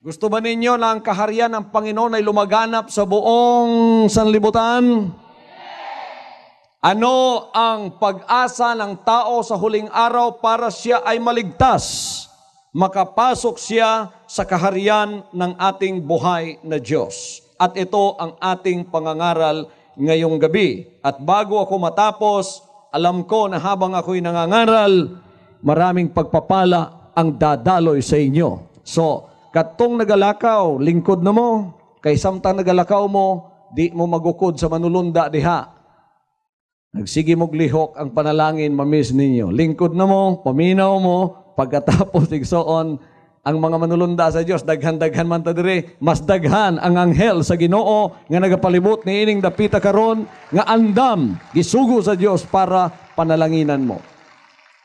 Gusto ba ninyo na ang kaharian ng Panginoon ay lumaganap sa buong sanlibutan? Ano ang pag-asa ng tao sa huling araw para siya ay maligtas? Makapasok siya sa kaharian ng ating buhay na Diyos. At ito ang ating pangangaral ngayong gabi. At bago ako matapos, alam ko na habang ako'y nangangaral, maraming pagpapala ang dadaloy sa inyo. So, katong nagalakaw, lingkod na mo, kay samtang nagalakaw mo, di mo magukod sa manulunda diha. Nagsige mong lihok ang panalangin, mamiss ninyo. Lingkod na mo, paminaw mo, pagkatapos igsoon, ang mga manulunda sa Diyos, daghan-daghan man ta dire, mas daghan ang anghel sa Ginoo nga nagapalibot ni ining dapita karon nga andam gisugo sa Diyos para panalanginan mo.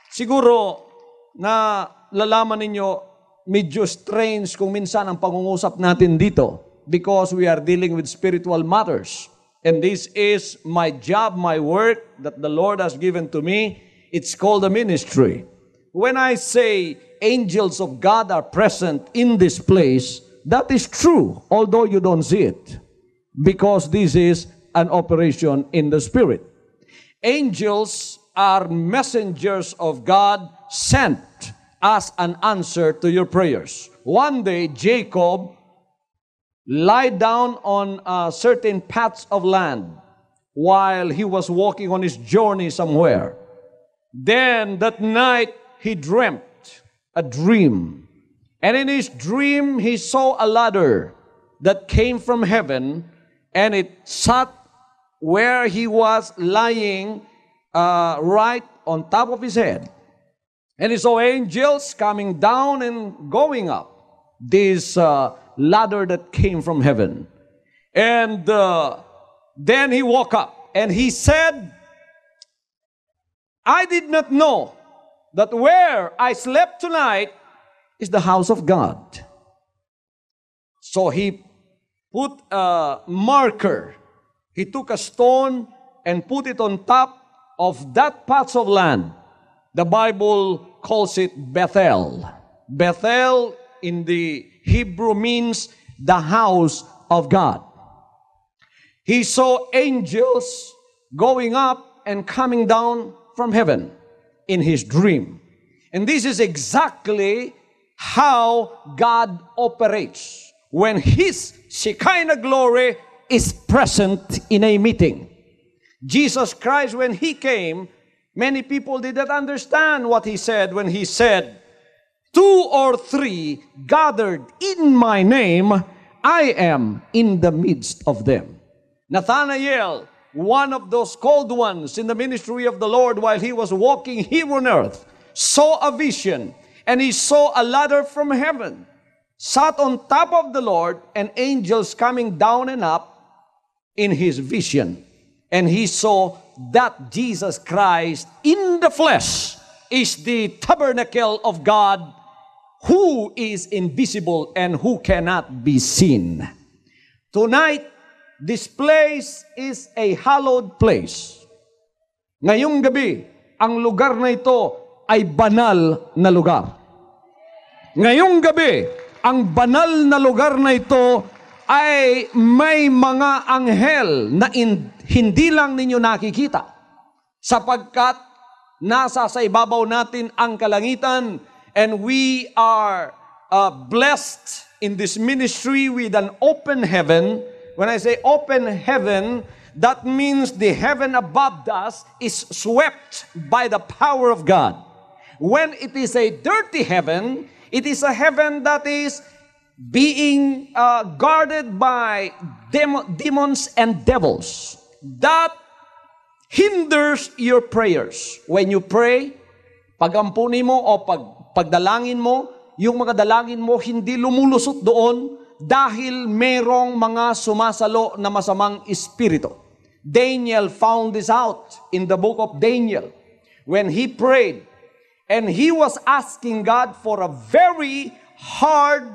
Siguro na lalaman ninyo medyo strange kung minsan ang pangungusap natin dito because we are dealing with spiritual matters. And this is my job, my work that the Lord has given to me. It's called a ministry. When I say angels of God are present in this place, that is true, although you don't see it, because this is an operation in the Spirit. Angels are messengers of God sent as an answer to your prayers. One day, Jacob lied down on certain paths of land while he was walking on his journey somewhere. Then that night, he dreamt a dream. And in his dream, he saw a ladder that came from heaven, and it sat where he was lying right on top of his head. And he saw angels coming down and going up this ladder that came from heaven. And then he woke up and he said, I did not know that where I slept tonight is the house of God. So he put a marker. He took a stone and put it on top of that patch of land. The Bible calls it Bethel. Bethel in the Hebrew means the house of God. He saw angels going up and coming down from heaven in his dream. And this is exactly how God operates when His Shekinah glory is present in a meeting. Jesus Christ, when He came, many people did not understand what He said when He said, 2 or 3 gathered in my name, I am in the midst of them. Nathanael, one of those called ones in the ministry of the Lord while he was walking here on earth, saw a vision, and he saw a ladder from heaven, sat on top of the Lord, and angels coming down and up in his vision. And he saw that Jesus Christ in the flesh is the tabernacle of God, who is invisible and who cannot be seen. Tonight, this place is a hallowed place. Ngayong gabi, ang lugar na ito ay banal na lugar. Ngayong gabi, ang banal na lugar na ito ay may mga anghel na hindi lang ninyo nakikita, sapagkat nasa sa ibabaw natin ang kalangitan, and we are blessed in this ministry with an open heaven. When I say open heaven, that means the heaven above us is swept by the power of God. When it is a dirty heaven, it is a heaven that is being guarded by demons and devils. That hinders your prayers. When you pray, pagampunin mo o pagdalangin mo, yung mga dalangin mo hindi lumulusot doon dahil merong mga sumasalo na masamang espiritu. Daniel found this out in the book of Daniel when he prayed, and he was asking God for a very hard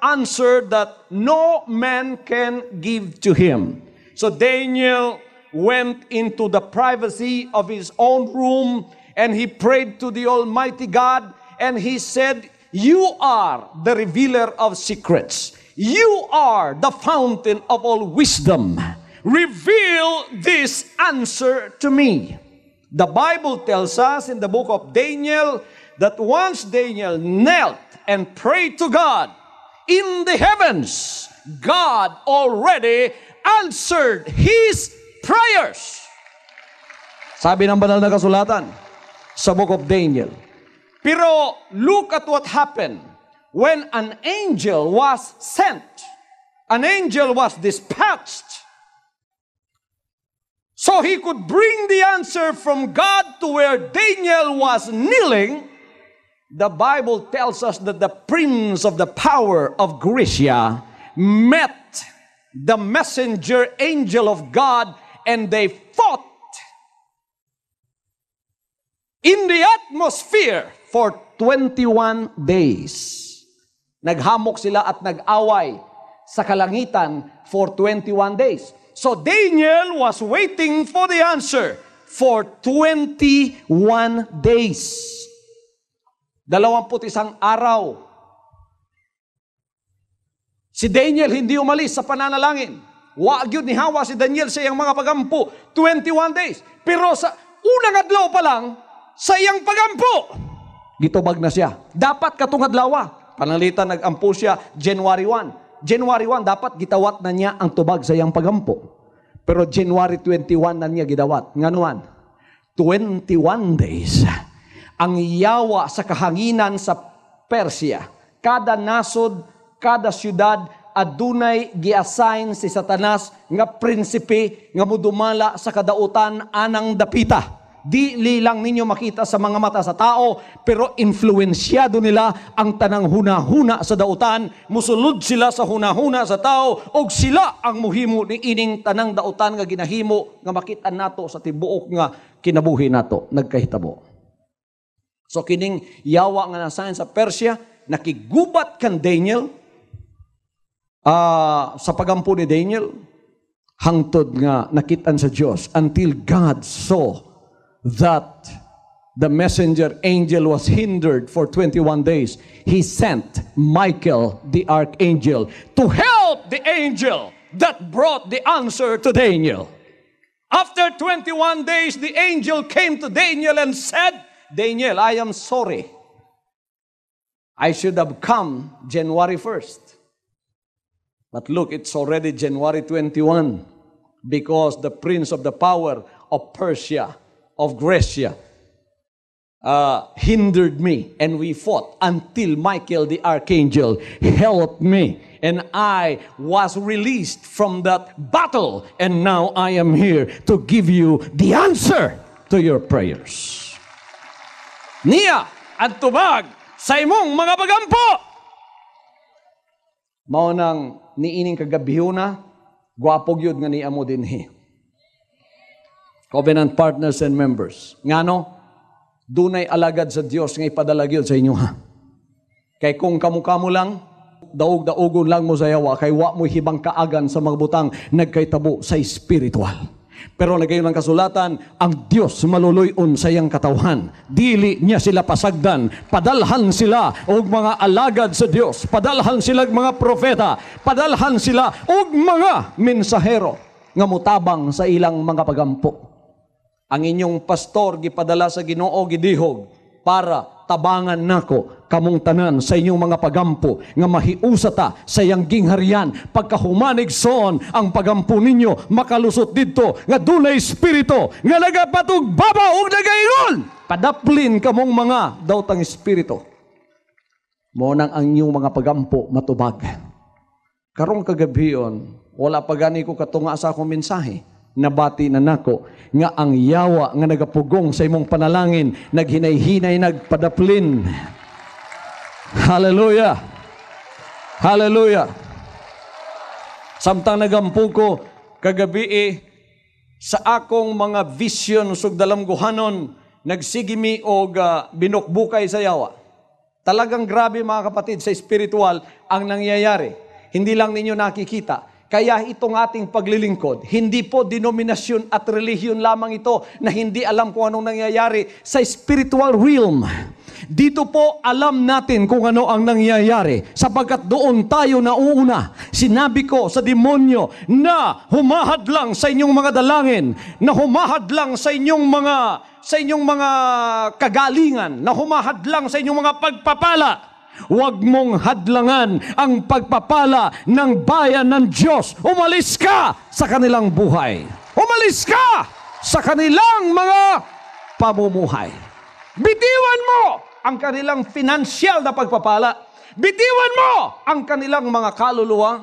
answer that no man can give to him. So Daniel went into the privacy of his own room and he prayed to the Almighty God, and he said, You are the revealer of secrets. You are the fountain of all wisdom. Reveal this answer to me. The Bible tells us in the book of Daniel that once Daniel knelt and prayed to God in the heavens, God already answered his prayers. Sabi ng banal na kasulatan sa book of Daniel. Pero look at what happened when an angel was sent. An angel was dispatched so he could bring the answer from God to where Daniel was kneeling. The Bible tells us that the prince of the power of Grecia met the messenger angel of God and they fought in the atmosphere for 21 days. Naghamok sila at nag-away sa kalangitan for 21 days. So Daniel was waiting for the answer for 21 days. 21 araw. Si Daniel hindi umalis sa pananalangin. Wa gyud ni hawa si Daniel sa iyang mga pagampo 21 days. Pero sa unang adlaw pa lang sa iyang pagampo, gitubag na siya. Dapat katong adlaw, panalitan nag-ampo siya January 1. January 1 dapat gitawat na niya ang tubag sa iyang pagampo. Pero January 21 na niya gidawat. Nganuan? 21 days. Ang yawa sa kahanginan sa Persia. Kada nasod, kada syudad, adunay gi-assign si Satanas nga prinsipe nga mudumala sa kadautan anang dapita. Di lang ninyo makita sa mga mata sa tao, pero influensyado nila ang tanang hunahuna sa dautan, musulod sila sa hunahuna sa tao, og sila ang muhimo ni ining tanang dautan nga ginahimo nga makita nato sa tibuok nga kinabuhi nato, nagkahitabo. So kining yawa nga nasayan sa Persia, nakigubat kan Daniel, sa pagampo ni Daniel, hangtod nga nakitaan sa Diyos until God saw that the messenger angel was hindered for 21 days. He sent Michael, the archangel, to help the angel that brought the answer to Daniel. After 21 days, the angel came to Daniel and said, Daniel, I am sorry. I should have come January 1st. But look, it's already January 21 because the prince of the power of Persia, of Grecia, hindered me, and we fought until Michael the archangel helped me, and I was released from that battle, and now I am here to give you the answer to your prayers. Niya at tubag sa imong mga pagampo. Mao nang niining kagabihuna, gwapog yun nga niya mo dinhi. Covenant partners and members. Ngano? Dunay alagad sa Dios nga ipadala gyud sa inyo ha. Kay kung kamo-kamo lang, daog-daogon lang mo sa yawa, kay wa mo hibang kaagan sa mga butang nagkaytabo sa spiritual. Pero nagayon ang kasulatan, ang Dios maluluyon sa iyang katawhan. Dili niya sila pasagdan. Padalhan sila og mga alagad sa Dios. Padalhan sila og mga propeta. Padalhan sila og mga mensahero nga mutabang sa ilang mga pagampo. Ang inyong pastor gipadala sa Ginoo gidihog para tabangan nako kamong tanan sa inyong mga pagampo nga mahiusata sa iyang gingharian pagkahumanig son ang pagampo ninyo makalusot didto nga dunay espiritu nga nagapatug baba ug nagaingon padaplin kamong mga dawtang espiritu mo nang ang inyong mga pagampo matubag. Karong kagabion wala pa gani ko katunga sa akong mensahe. Nabati na nako nga ang yawa nga nagapugong sa imong panalangin naghinay-hinay nagpadaplin. Hallelujah. Hallelujah. Samtang nagampo ko kagabi sa akong mga vision usog dalamguhanon nagsigimi og binukbukay sa yawa. Talagang grabe mga kapatid sa spiritual ang nangyayari. Hindi lang ninyo nakikita. Kaya itong ating paglilingkod, hindi po denominasyon at relihiyon lamang ito na hindi alam kung anong nangyayari sa spiritual realm. Dito po alam natin kung ano ang nangyayari sapagkat doon tayo nauuna. Sinabi ko sa demonyo na humahadlang sa inyong mga dalangin, na humahadlang sa inyong mga kagalingan, na humahadlang sa inyong mga pagpapala. Huwag mong hadlangan ang pagpapala ng bayan ng Diyos. Umalis ka sa kanilang buhay. Umalis ka sa kanilang mga pamumuhay. Bitiwan mo ang kanilang financial na pagpapala. Bitiwan mo ang kanilang mga kaluluwa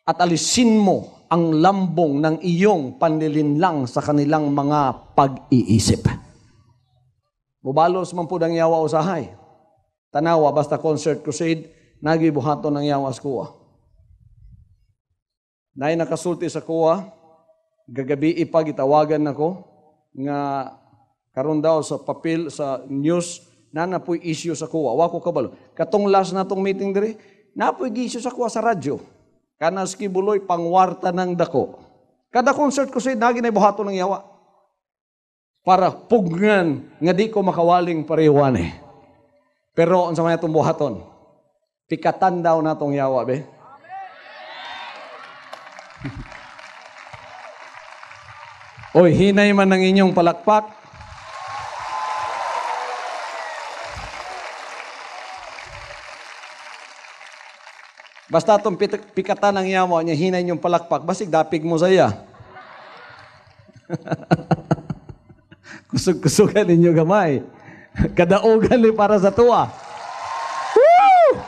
at alisin mo ang lambong ng iyong panlilinlang sa kanilang mga pag-iisip. Mubalos man po ng yawa usahay. Tanawa, basta concert crusade, nagibuhato ng yawas kuwa. Nay nakasulti sa kuwa, gagabi ipag itawagan nako nga karon daw sa papel, sa news, na napoy issue sa kuwa. Wako kabalo. Katong last na tong meeting diri, napoy issue sa kuwa sa radyo. Kanas kibuloy pangwarta ng dako. Kada concert crusade, naginay buhato ng yawa. Para pugnan nga di ko makawaling parewan eh. Pero unsa man itong buhaton? Pikatan daw natong yawa, be. Oy, hinay man ng inyong palakpak. Basta itong pikatan ng yawa niya, hinay inyong palakpak, basig dapig mo saya. Kusog-kusugan ninyo gamay. Kadaugan ni para sa tuwa. Woo!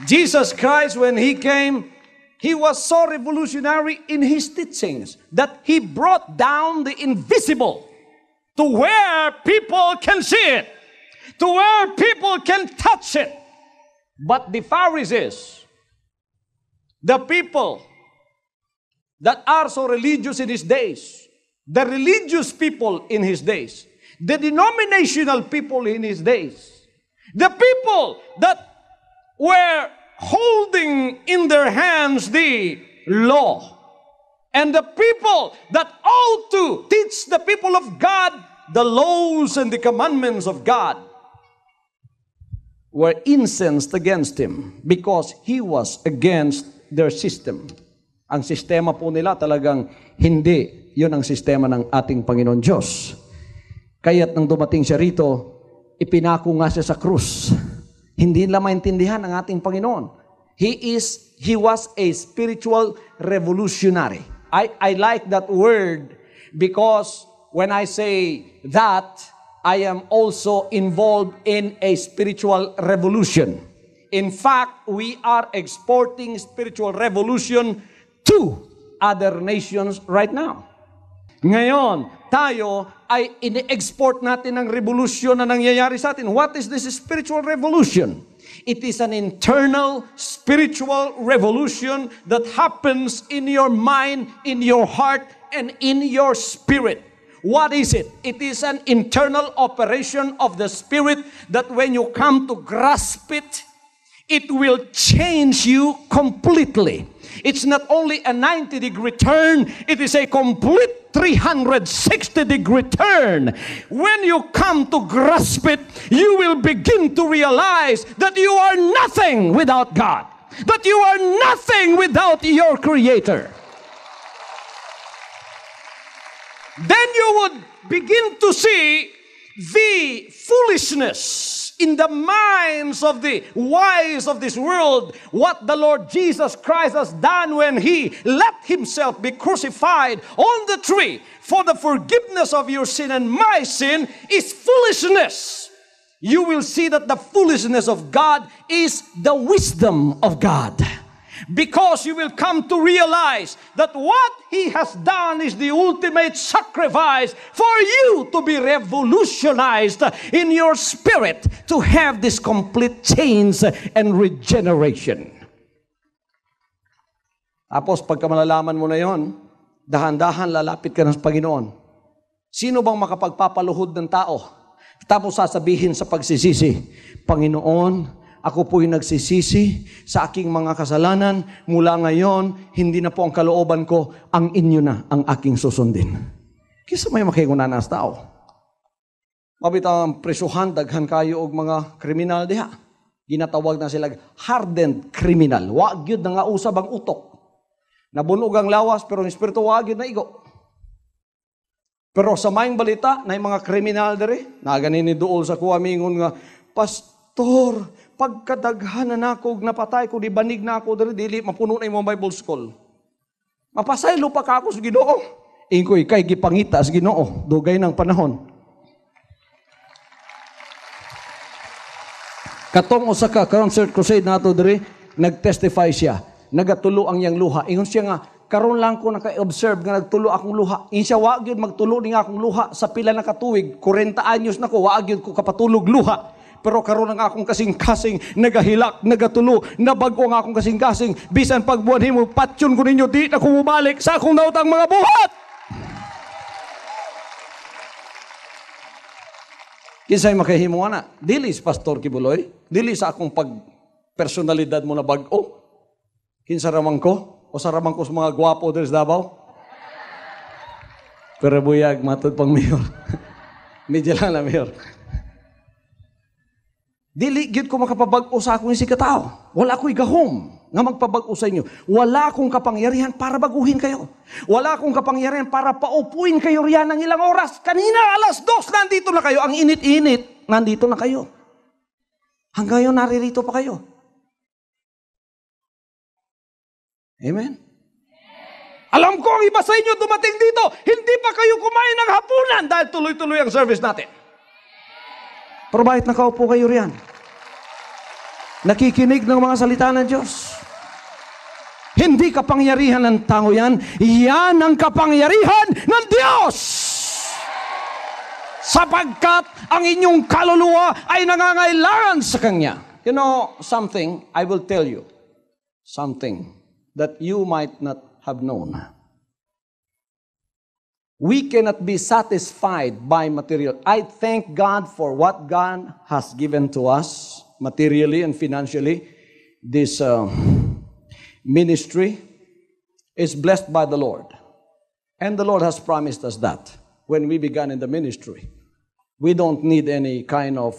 Jesus Christ, when He came, He was so revolutionary in His teachings that He brought down the invisible to where people can see it, to where people can touch it. But the Pharisees, the people that are so religious in His days, the religious people in His days, the denominational people in His days, the people that were holding in their hands the law, and the people that ought to teach the people of God the laws and the commandments of God, were incensed against Him because He was against their system. Ang sistema po nila talagang hindi yun ang sistema ng ating Panginoon Diyos. Kaya't nang dumating siya rito, ipinako nga siya sa krus. Hindi nila maintindihan ang ating Panginoon. He was a spiritual revolutionary. I like that word because when I say that, I am also involved in a spiritual revolution. In fact, we are exporting spiritual revolution to other nations right now. Ngayon, tayo ay ini-export natin ang revolusyon na nangyayari sa atin. What is this spiritual revolution? It is an internal spiritual revolution that happens in your mind, in your heart, and in your spirit. What is it? It is an internal operation of the Spirit that when you come to grasp it, it will change you completely. It's not only a 90-degree turn, it is a complete 360-degree turn. When you come to grasp it, you will begin to realize that you are nothing without God, that you are nothing without your Creator. Then you would begin to see the foolishness in the minds of the wise of this world, what the Lord Jesus Christ has done when He let Himself be crucified on the tree for the forgiveness of your sin and my sin is foolishness. You will see that the foolishness of God is the wisdom of God. Because you will come to realize that what He has done is the ultimate sacrifice for you to be revolutionized in your spirit, to have this complete change and regeneration. Tapos pagka malalaman mo na yon, dahan-dahan lalapit ka ng Panginoon. Sino bang makapagpapaluhod ng tao? Tapos sasabihin sa pagsisisi, Panginoon, Ako po'y nagsisisi sa aking mga kasalanan. Mula ngayon, hindi na po ang kalooban ko, ang inyo na ang aking susundin. Kisa may makigunan na sa tao. Mabitang presuhan, daghan kayo og mga kriminal diha. Ginatawag na sila hardened criminal. Wa gyud na nga usab ang utok. Nabunog ang lawas, pero ang espiritu wa gyud na igo. Pero sa maing balita, na mga kriminal dere, na ganin ni duol sa kuwa mingon nga, Pastor, pagkadaghan na nako, napatay ko, di banig na ako dere, dili, mapuno na yung Bible school. Mapasaylo pa ka ako sa Ginoo. Ingkoy, kay gipangita sa Ginoo, dugay ng panahon. Katong usa ka concert crusade nato dere, nagtestify siya, nagatulo ang yang luha. Ingon siya nga, karon lang ko naka-observe nga nagtulo akong luha. Insya wa gyud magtulo ni nga akong luha sa pila na katuig. 40 anyos na ko, wa gyud ko kapatulog luha. Pero karon ang akong kasing-kasing nagahilak, nagatulo, nabago ang akong kasing-kasing. Bisan pagbuhan himo, patyon ko ninyo, di na ko mubalik sa akong nautang mga buhat. Kinsay makahimo na? Dili si Pastor Kibuloy, dili sa akong pag-personalidad mo na bag-o. Kinsa ramang ko? O sa ramang ko sa mga gwapo dito sa Davao? Pero buyag, matod pang mayor. Medyo lang na mayor. Dili, gyud ko makapabag-o sa akong isikatao. Wala ko'y gahom nga magpabag-o sa inyo. Wala akong kapangyarihan para baguhin kayo. Wala akong kapangyarihan para paupuin kayo riyan ng ilang oras. Kanina, 2:00, nandito na kayo. Ang init-init, nandito na kayo. Hanggang ngayon, naririto pa kayo. Amen? Alam ko ang iba sa inyo dumating dito, hindi pa kayo kumain ng hapunan dahil tuloy-tuloy ang service natin. Pero bakit nakaupo kayo riyan? Nakikinig ng mga salita ng Diyos. Hindi kapangyarihan ng tao yan. Yan ang kapangyarihan ng Diyos. Sapagkat ang inyong kaluluwa ay nangangailangan sa Kanya. You know, something, I will tell you. Something that you might not have known. We cannot be satisfied by material. I thank God for what God has given to us, materially and financially. This ministry is blessed by the Lord. And the Lord has promised us that when we began in the ministry. We don't need any kind of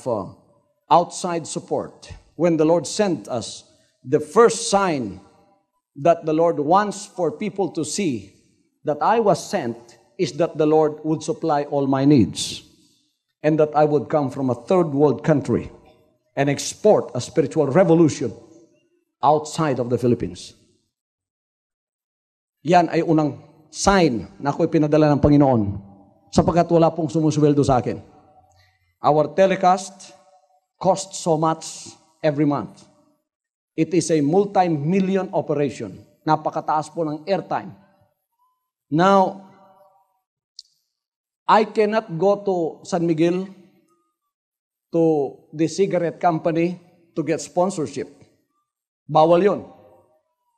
outside support. When the Lord sent us, the first sign that the Lord wants for people to see that I was sent is that the Lord would supply all my needs and that I would come from a third world country and export a spiritual revolution outside of the Philippines. Yan ay unang sign na ako'y pinadala ng Panginoon sapagkat wala pong sumusweldo sa akin. Our telecast costs so much every month. It is a multi-million operation. Napakataas po ng airtime. Now, I cannot go to San Miguel, to the cigarette company, to get sponsorship. Bawal yun.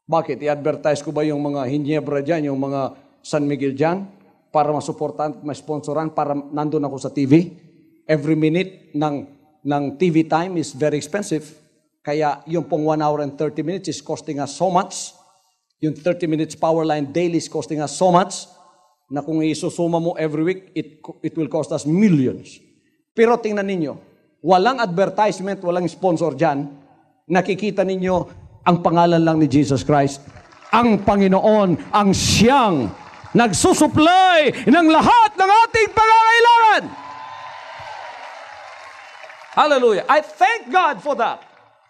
Bakit? I-advertise ko ba yung mga Hinebra dyan, yung mga San Miguel dyan, para masuportahan, masponsoran, para nandun ako sa TV? Every minute ng TV time is very expensive. Kaya yung pong 1 hour and 30 minutes is costing us so much. Yung 30 minutes power line daily is costing us so much na kung isusuma mo every week, it will cost us millions. Pero tingnan ninyo, walang advertisement, walang sponsor dyan. Nakikita ninyo ang pangalan lang ni Jesus Christ. Ang Panginoon, ang siyang nagsusupply ng lahat ng ating pangangailangan. Hallelujah. I thank God for that.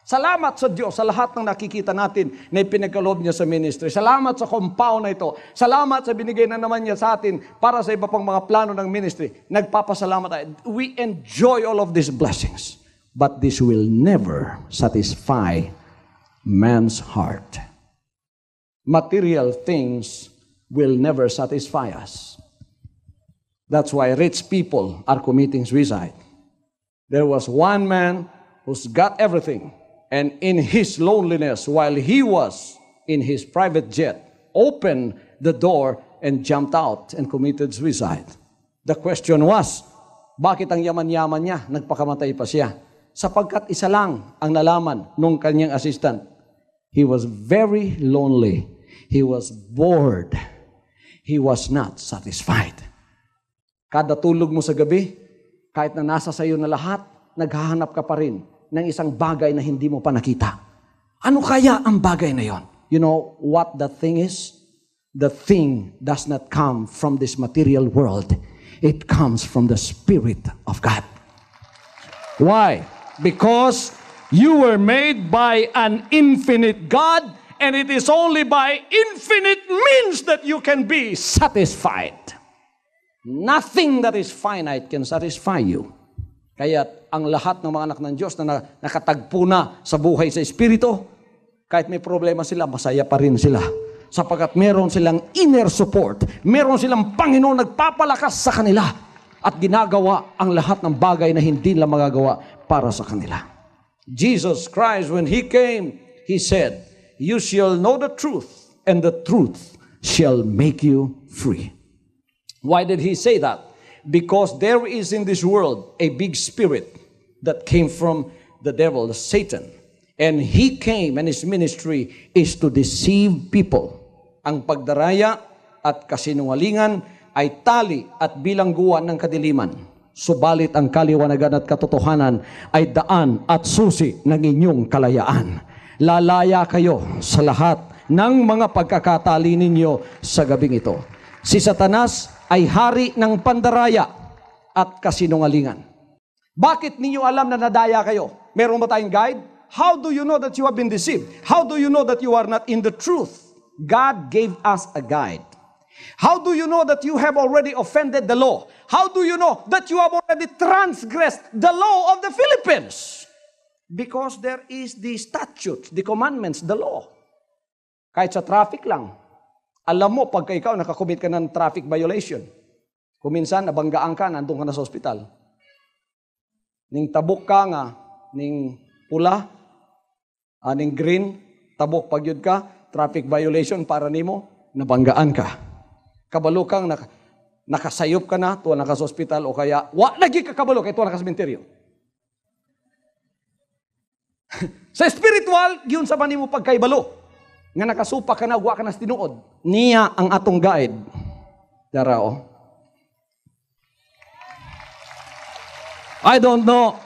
Salamat sa Diyos sa lahat ng nakikita natin na ipinagkaloob niya sa ministry. Salamat sa compound na ito. Salamat sa binigay na naman niya sa atin para sa iba pang mga plano ng ministry. Nagpapasalamat tayo. We enjoy all of these blessings. But this will never satisfy man's heart. Material things will never satisfy us. That's why rich people are committing suicide. There was one man who's got everything. And in his loneliness, while he was in his private jet, opened the door and jumped out and committed suicide. The question was, bakit ang yaman-yaman niya, nagpakamatay pa siya? sapagkat isa lang ang nalaman nung kanyang assistant. He was very lonely. He was bored. He was not satisfied. Kada tulog mo sa gabi, kahit na nasa sayo na lahat, naghahanap ka pa rin ng isang bagay na hindi mo pa nakita. Ano kaya ang bagay na yon? You know what the thing is? The thing does not come from this material world. It comes from the Spirit of God. Why? Because you were made by an infinite God, and it is only by infinite means that you can be satisfied. Nothing that is finite can satisfy you. Kaya ang lahat ng mga anak ng Diyos na nakatagpo na sa buhay sa Espiritu, kahit may problema sila, masaya pa rin sila. Sapagkat meron silang inner support. Meron silang Panginoon nagpapalakas sa kanila. At ginagawa ang lahat ng bagay na hindi nila magagawa para sa kanila. Jesus Christ, when He came, He said, "You shall know the truth, and the truth shall make you free." Why did He say that? Because there is in this world a big spirit that came from the devil, Satan. And he came, and his ministry is to deceive people. Ang pagdaraya at kasinungalingan ay tali at bilangguan ng kadiliman. Subalit ang kaliwanagan at katotohanan ay daan at susi ng inyong kalayaan. Lalaya kayo sa lahat ng mga pagkakatali ninyo sa gabing ito. Si Satanas ay hari ng pandaraya at kasinungalingan. Bakit ninyo alam na nadaya kayo? Meron ba tayong guide? How do you know that you have been deceived? How do you know that you are not in the truth? God gave us a guide. How do you know that you have already offended the law? How do you know that you have already transgressed the law of the Philippines? Because there is the statutes, the commandments, the law. Kahit sa traffic lang, alam mo pagka ikaw nakakommit ka ng traffic violation, kuminsan nabanggaan ka, nandun ka na sa ospital. Ning tabok ka nga, ning pula, ning green, tabok pagyud ka, traffic violation para nimo, nabanggaan ka. Kabalo kang nakasayop ka na, tuwa naka sa ospital, o kaya, lagi ka kabalo, kaya tuwa naka sa sementeryo. Sa spiritual, yun sa manimo pagkaibalo. Nga nakasupa ka na, wa ka na tinuod. Niya ang atong guide. Darao. I don't know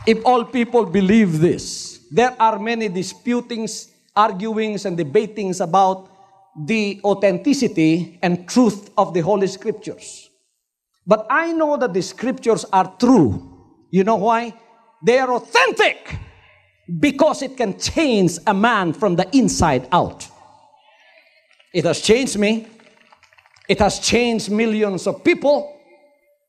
if all people believe this. There are many disputings, arguings, and debatings about the authenticity and truth of the Holy Scriptures. But I know that the Scriptures are true. You know why? They are authentic because it can change a man from the inside out. It has changed me. It has changed millions of people.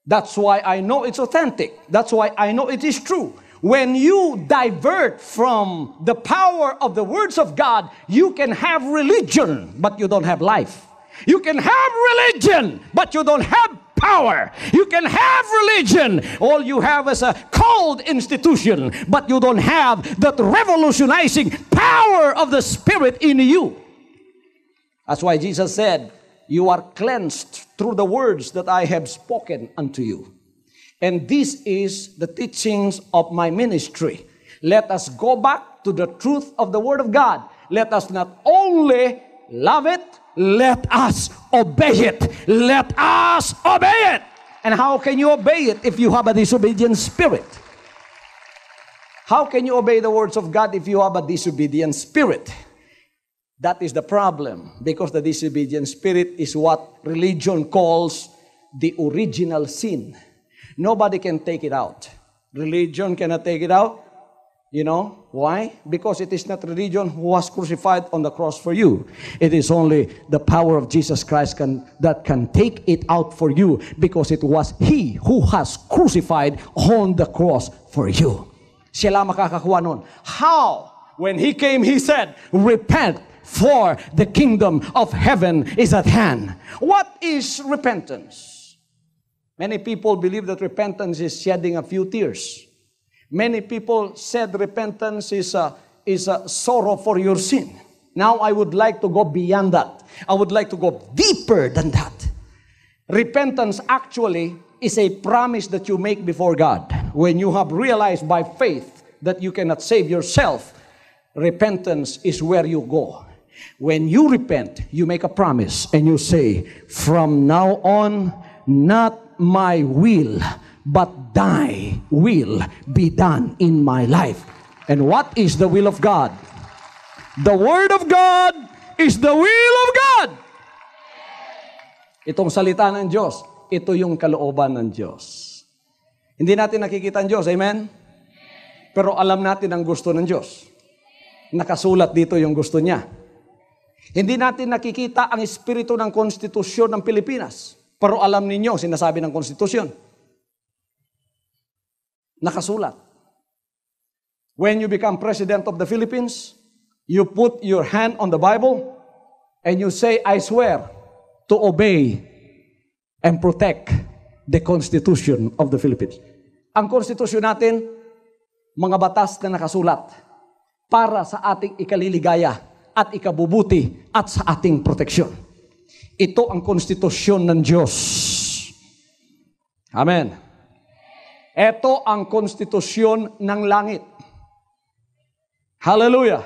That's why I know it's authentic. That's why I know it is true. When you divert from the power of the words of God, you can have religion, but you don't have life. You can have religion, but you don't have power. You can have religion. All you have is a cold institution, but you don't have that revolutionizing power of the Spirit in you. That's why Jesus said, "You are cleansed through the words that I have spoken unto you." And this is the teachings of my ministry. Let us go back to the truth of the Word of God. Let us not only love it, let us obey it. Let us obey it. And how can you obey it if you have a disobedient spirit? How can you obey the words of God if you have a disobedient spirit? That is the problem, because the disobedient spirit is what religion calls the original sin. Nobody can take it out. Religion cannot take it out. You know why? Because it is not religion who was crucified on the cross for you. It is only the power of Jesus Christ that can take it out for you, because it was He who has crucified on the cross for you. Siya lang makakakuha nun. How? When He came, He said, "Repent, for the kingdom of heaven is at hand." What is repentance? Many people believe that repentance is shedding a few tears. Many people said repentance is a sorrow for your sin. Now I would like to go beyond that. I would like to go deeper than that. Repentance actually is a promise that you make before God. when you have realized by faith that you cannot save yourself, repentance is where you go. When you repent, you make a promise and you say, from now on, not my will, but thy will be done in my life. And what is the will of God? The Word of God is the will of God. Itong salita ng Diyos, ito yung kalooban ng Diyos. Hindi natin nakikita ang Diyos, amen? Pero alam natin ang gusto ng Diyos. Nakasulat dito yung gusto niya. Hindi natin nakikita ang espiritu ng konstitusyon ng Pilipinas. Pero alam ninyo, sinasabi ng konstitusyon. Nakasulat. When you become President of the Philippines, you put your hand on the Bible and you say, I swear to obey and protect the Constitution of the Philippines. Ang konstitusyon natin, mga batas na nakasulat para sa ating ikaliligaya at ikabubuti at sa ating proteksyon. Ito ang konstitusyon ng Diyos. Amen. Ito ang konstitusyon ng langit. Hallelujah.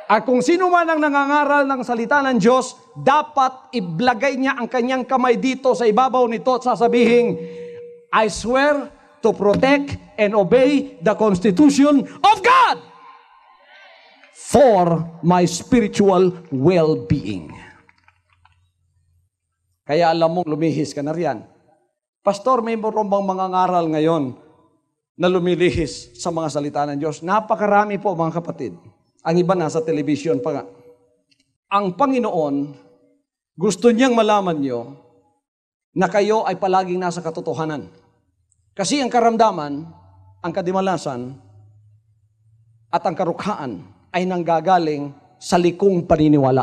At kung sino man ang nangangaral ng salita ng Diyos, dapat iblagay niya ang kanyang kamay dito sa ibabaw nito at sasabihin, I swear to protect and obey the Constitution of God for my spiritual well-being. Kaya alam mong lumihis ka na riyan. Pastor, may bang mga ngaral ngayon na lumilihis sa mga salita ng Diyos? Napakarami po mga kapatid. Ang iba nasa television pa nga. Ang Panginoon, gusto niyang malaman niyo na kayo ay palaging nasa katotohanan. Kasi ang karamdaman, ang kadimalasan, at ang karukhaan ay nanggagaling sa likong paniniwala.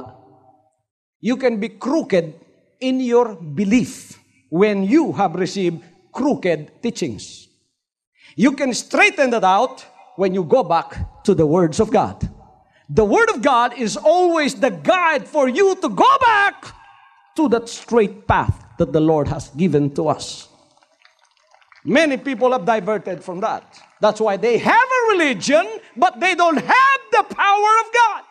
You can be crooked in your belief when you have received crooked teachings. You can straighten that out when you go back to the words of God. The Word of God is always the guide for you to go back to that straight path that the Lord has given to us. Many people have diverted from that. That's why they have a religion, but they don't have the power of God.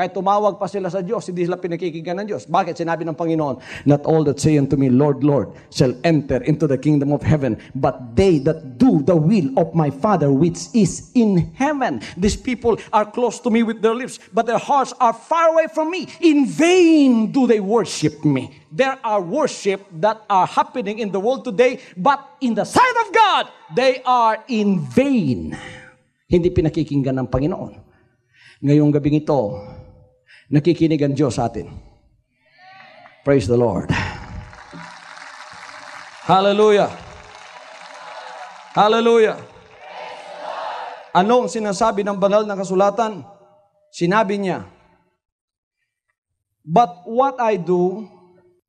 Kahit tumawag pa sila sa Diyos, hindi sila pinakikinggan ng Diyos. Bakit? Sinabi ng Panginoon, not all that say unto me, Lord, Lord, shall enter into the kingdom of heaven, but they that do the will of my Father which is in heaven. These people are close to me with their lips, but their hearts are far away from me. In vain do they worship me. There are worship that are happening in the world today, but in the sight of God, they are in vain. Hindi pinakikinggan ng Panginoon. Ngayong gabing ito, nakikinig ang Diyos sa atin. Praise the Lord. Hallelujah. Hallelujah. Ano ang sinasabi ng banal na kasulatan? Sinabi niya, but what I do,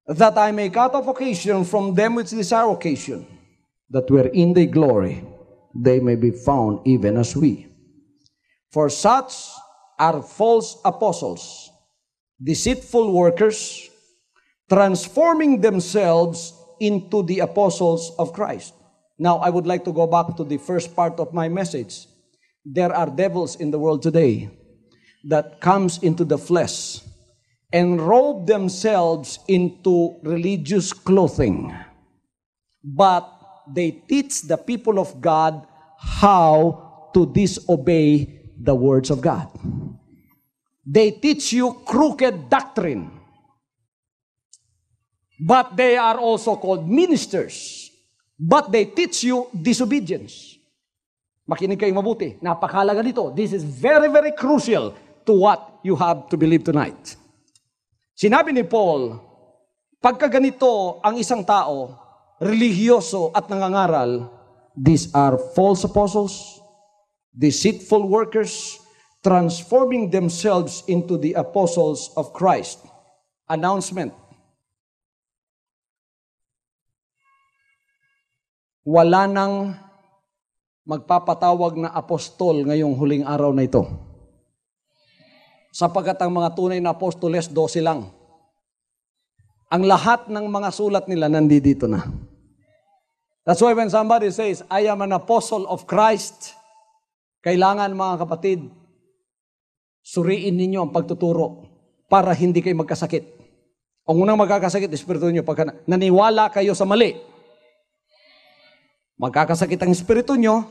that I may cut off occasion from them which desire occasion, that wherein they glory, they may be found even as we. For such are false apostles, deceitful workers, transforming themselves into the apostles of Christ. Now, I would like to go back to the first part of my message. There are devils in the world today that comes into the flesh and robe themselves into religious clothing. But they teach the people of God how to disobey the words of God. They teach you crooked doctrine. But they are also called ministers. But they teach you disobedience. Makinig kayong mabuti. Napakahalaga nito. This is very, very crucial to what you have to believe tonight. Sinabi ni Paul, pagka ganito ang isang tao, religyoso at nangangaral, these are false apostles, deceitful workers, transforming themselves into the apostles of Christ. Announcement. Wala nang magpapatawag na apostol ngayong huling araw na ito. Sapagkat ang mga tunay na apostoles, 12 lang. Ang lahat ng mga sulat nila nandito na. That's why when somebody says, I am an apostle of Christ, kailangan mga kapatid, suriin ninyo ang pagtuturo para hindi kayo magkasakit. Ang unang magkakasakit, espiritu nyo, pagka naniwala kayo sa mali, magkakasakit ang espiritu nyo,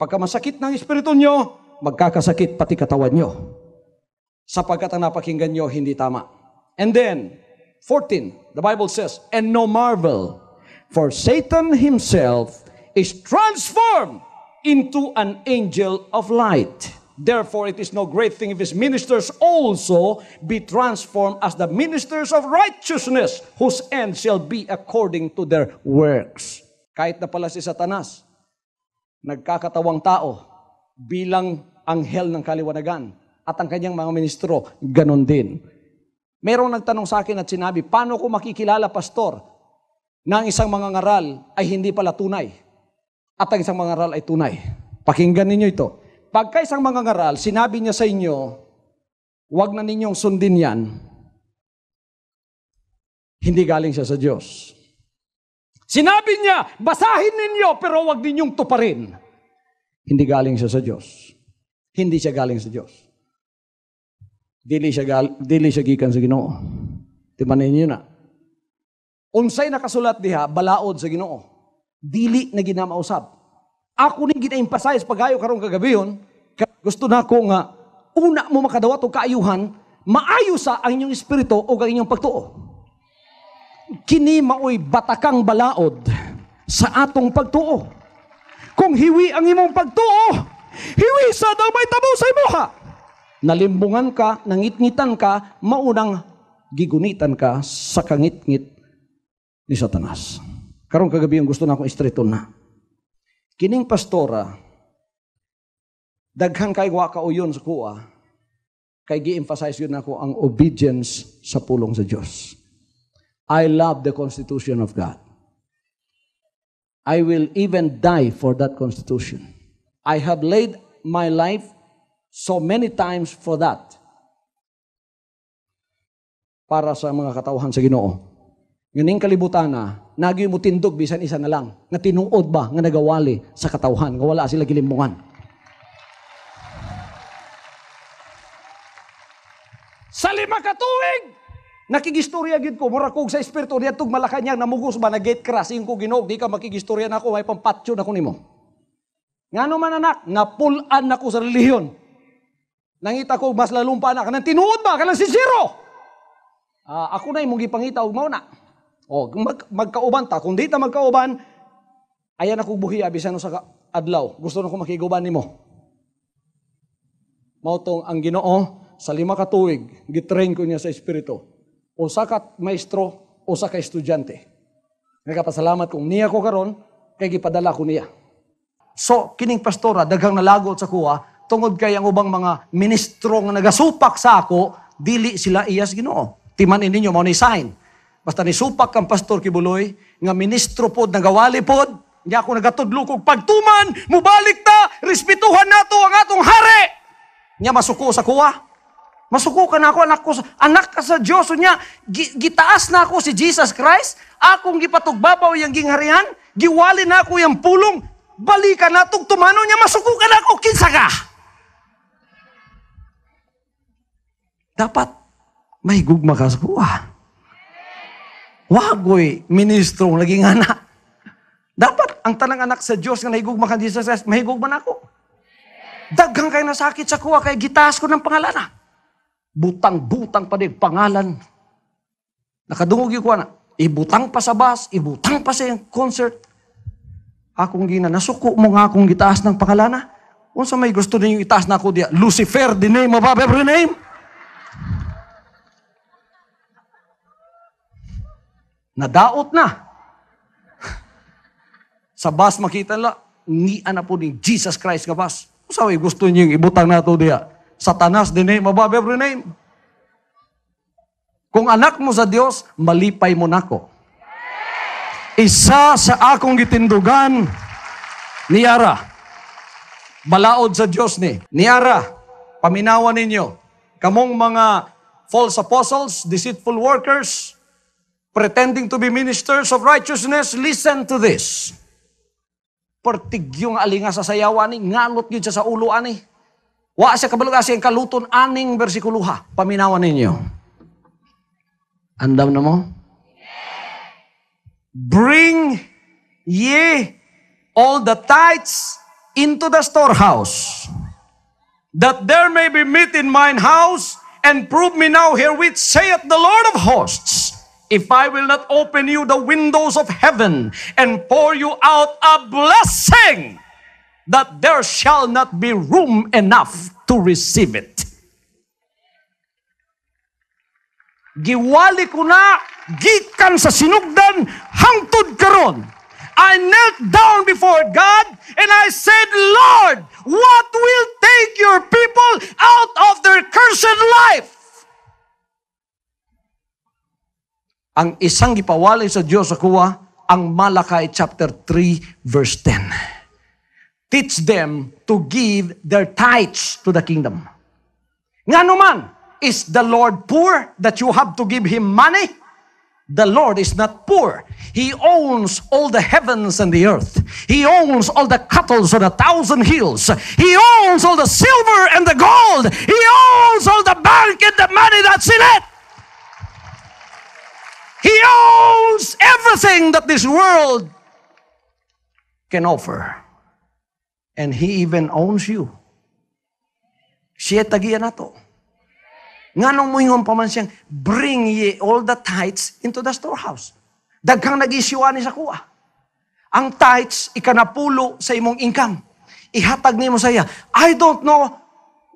pagka masakit ng espiritu nyo, magkakasakit pati katawan nyo. Sapagkat ang napakinggan nyo, hindi tama. And then, 14, the Bible says, and no marvel, for Satan himself is transformed into an angel of light. Therefore, it is no great thing if his ministers also be transformed as the ministers of righteousness, whose end shall be according to their works. Kahit na pala si Satanas, nagkakatawang tao bilang anghel ng kaliwanagan, at ang kanyang mga ministro, ganon din. Merong nagtanong sa akin at sinabi, paano ko makikilala, pastor, na ang isang mangangaral ay hindi pala tunay at ang isang mangangaral ay tunay? Pakinggan ninyo ito. Pagka isang mangangaral, sinabi niya sa inyo, huwag na ninyong sundin yan, hindi galing siya sa Diyos. Sinabi niya, basahin ninyo pero huwag ninyong tuparin, hindi galing siya sa Diyos. Hindi siya galing sa Diyos. Dili siya gikan sa Ginoo. Timanin niyo na. Unsay nakasulat diha, balaod sa Ginoo. Dili na ginamausab. Ako ning gina-emphasize pagayo karong kagabiyon, gusto na ko nga una mo makadawat og kaayuhan, maayo sa ang inyong espiritu o ang inyong pagtuo. Kini maoy batakang balaod sa atong pagtuo. Kung hiwi ang imong pagtuo, hiwi sa daw may tabo sa imuha. Nalimbungan ka, nangitngitan ka, maunang gigunitan ka sa kangitngit ni Satanas. Karong kagabi yung gusto na akong istreton na. Kining pastora, daghang kay wa kauyon sa kuha, kay gi-emphasize yun ako ang obedience sa pulong sa Diyos. I love the Constitution of God. I will even die for that Constitution. I have laid my life so many times for that. Para sa mga katawhan sa Ginoo. Nganing kalibutan na, nagyo mo tindog bisan isa na lang, nga tinuod ba nga nagawali sa katawhan, nga wala sila gilimbungan. Sa 5 ka tuig, nakigistorya gid ko, mura kog sa espiritu niya tug Malacañang namugos ba na gate crash ko Ginoo, di ka makigistorya nako, may pampatyo nako nimo. Ngano man anak, napulan nako sa relihiyon. Nangita ko mas lalumpa na kanang tinuod ba kanang sincero. Ako na imong gipangita og mao na. O magkauban ta, kung di ta magkauban, ayan ako buhi bisan sa adlaw. Gusto na ko makiguban nimo. Mao tong ang Ginoo sa 5 ka tuig, gitrain ko niya sa espiritu. Usa ka maestro, usa ka estudyante. Nagapasalamat kung niya ko karon kay gipadala ko niya. So kining pastora daghang nalagot sa kuha tungod kay ang ubang mga ministro nga nagasupak sa ako, dili sila iyas Ginoo. Timanin ninyo mao ni sign. Basta ni supak kang pastor Kibuloy nga ministro pod nagawali pod, nya ako nagatudlo kog pagtuman, mubalik ta, respetuhan nato ang atong hari. Nya masuko sa kuha. Masuko ka na ako, anak ka sa Diyos. Nya gitaas na ako si Jesus Christ, akong gipatugbabaw yang gingharihan, giwali na ako yang pulong, balikan na itong tumano niya, masuko ka na ako, kinsa ka? Dapat may gugma ka sa kuha. Wagoy, ministrong naging anak. Dapat ang tanang anak sa Diyos nga nahigugma ka Jesus Christ, mahigugma na ako. Daghang kayo nasakit sa kuha, kaya gitaas ko ng pangalan. Butang-butang pa din, pangalan. Nakadungog yung kuha na. Ibutang pa sa bus, ibutang pa sa concert. Akong nasuko mo nga akong gitaas ng pangalan. Kung sa may gusto niyo itaas na ako diya, Lucifer, the name above every name. Nadaot na. Sa bus makita nila, nian na po ni Jesus Christ nga bus. Kung sa may gusto niyo ibutang na ito diya, Satanas, the name above every name. Kung anak mo sa Diyos, malipay mo nako. Isa sa akong gitindugan, niyara. Balaod sa Diyos ni. Niyara, paminawan ninyo. Kamong mga false apostles, deceitful workers, pretending to be ministers of righteousness, listen to this. pertigyo nga alinga sa sayawan ni, ngalot yun siya sa ulo ani. Wa siya kabalog siya ang kaluton aning bersikuluha. Paminawan ninyo. Andam na mo? Bring ye all the tithes into the storehouse, that there may be meat in mine house, and prove me now herewith, saith the Lord of hosts, if I will not open you the windows of heaven, and pour you out a blessing, that there shall not be room enough to receive it. Giwali ko na, gikan sa sinugdan, hangtod karon. I knelt down before God and I said, Lord, what will take your people out of their cursed life? Ang isang gipawali sa Diyos sa kuwa, ang Malachi chapter 3 verse 10. Teach them to give their tithes to the kingdom. Nga naman, is the Lord poor that you have to give Him money? The Lord is not poor. He owns all the heavens and the earth. He owns all the cattle on 1,000 hills. He owns all the silver and the gold. He owns all the bank and the money that's in it. He owns everything that this world can offer. And He even owns you. Siya tagiya na to. Nga nung muingon pa man siyang, bring ye all the tithes into the storehouse. Daghang nag-isyuan ni sa kuha. Ang tithes, ikanapulo sa imong income. Ihatag nimo sa iya. I don't know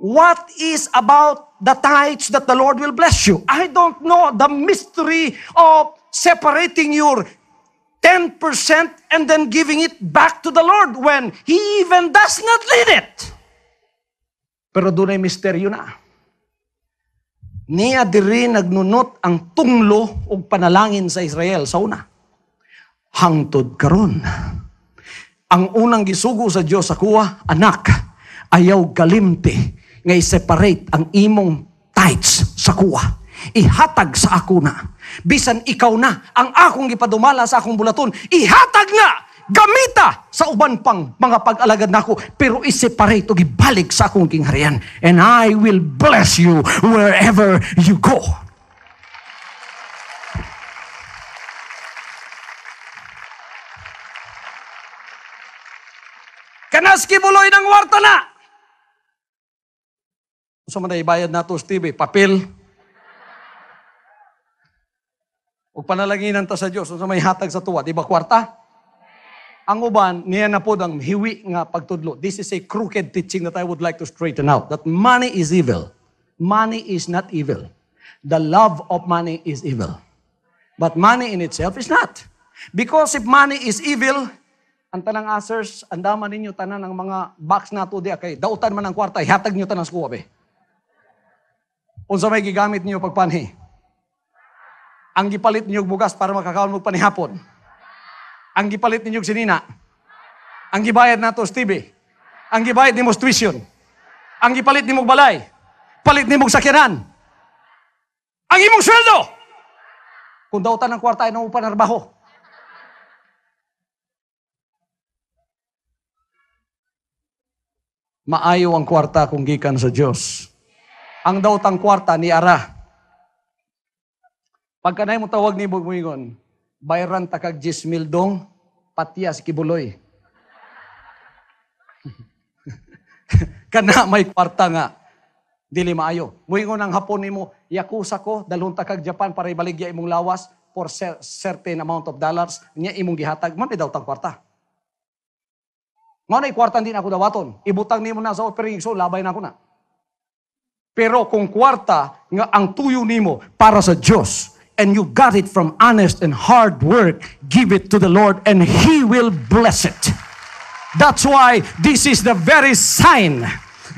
what is about the tithes that the Lord will bless you. I don't know the mystery of separating your 10% and then giving it back to the Lord when He even does not need it. Pero doon ay misteryo na. Niya diri nagnunot ang tunglo o panalangin sa Israel sa una. Hangtod karon. Ang unang gisugo sa Dios sa kuwa, anak, ayaw galimti nga i-separate ang imong tithes sa kuwa. Ihatag sa ako na. Bisan ikaw na ang akong gipadumala sa akong bulaton, ihatag nga gamita sa uban pang mga pag-alagad nako, pero i-separate o ibalik sa akong kingharian, and I will bless you wherever you go. Kanas kibuloy ng warta na. Sa man ibayad nato, Steve, papel. O panalanginan ta sa Dios sa may hatag sa tuwa, di ba kwarta? Ang uban, niya na po ang hiwi nga pagtudlo. This is a crooked teaching that I would like to straighten out. That money is evil. Money is not evil. The love of money is evil. But money in itself is not. Because if money is evil, ang tanang answers, andaman ninyo tanan ng mga box na to diya kay dautan man ang kwarta, ihatag nyo tanan sa kuwa be. Unsa may gigamit niyo pagpanhi? Ang gipalit niyo bugas para makakaon mo panihapon. Ang gipalit ninyo sinina. Ang gibayad nato Stevie. Ang gibayad nimo tuition. Ang gipalit nimo balay. Palit nimo sakyanan. Ang imong sweldo. Kung dautan ng kwarta ay nang upanarbaho. Maayo ang kwarta kung gikan sa Dios. Ang dautang kwarta ni ara. Pagkanay mo tawag ni Bugmuingon, bayran takag 10,000 dong, patiya si Kibuloy. Kana may kwarta nga, dili maayo. Muingon ang hapon nimo, yakusa ko, dalhon takag Japan para ibaligya imong lawas for certain amount of dollars, niya imong gihatag, man daw tang kwarta. Nga na kwarta din ako dawaton, ibutang nimo na sa offering, so labay na ako na. Pero kung kwarta nga ang tuyo nimo para sa Diyos, and you got it from honest and hard work, give it to the Lord and He will bless it. That's why this is the very sign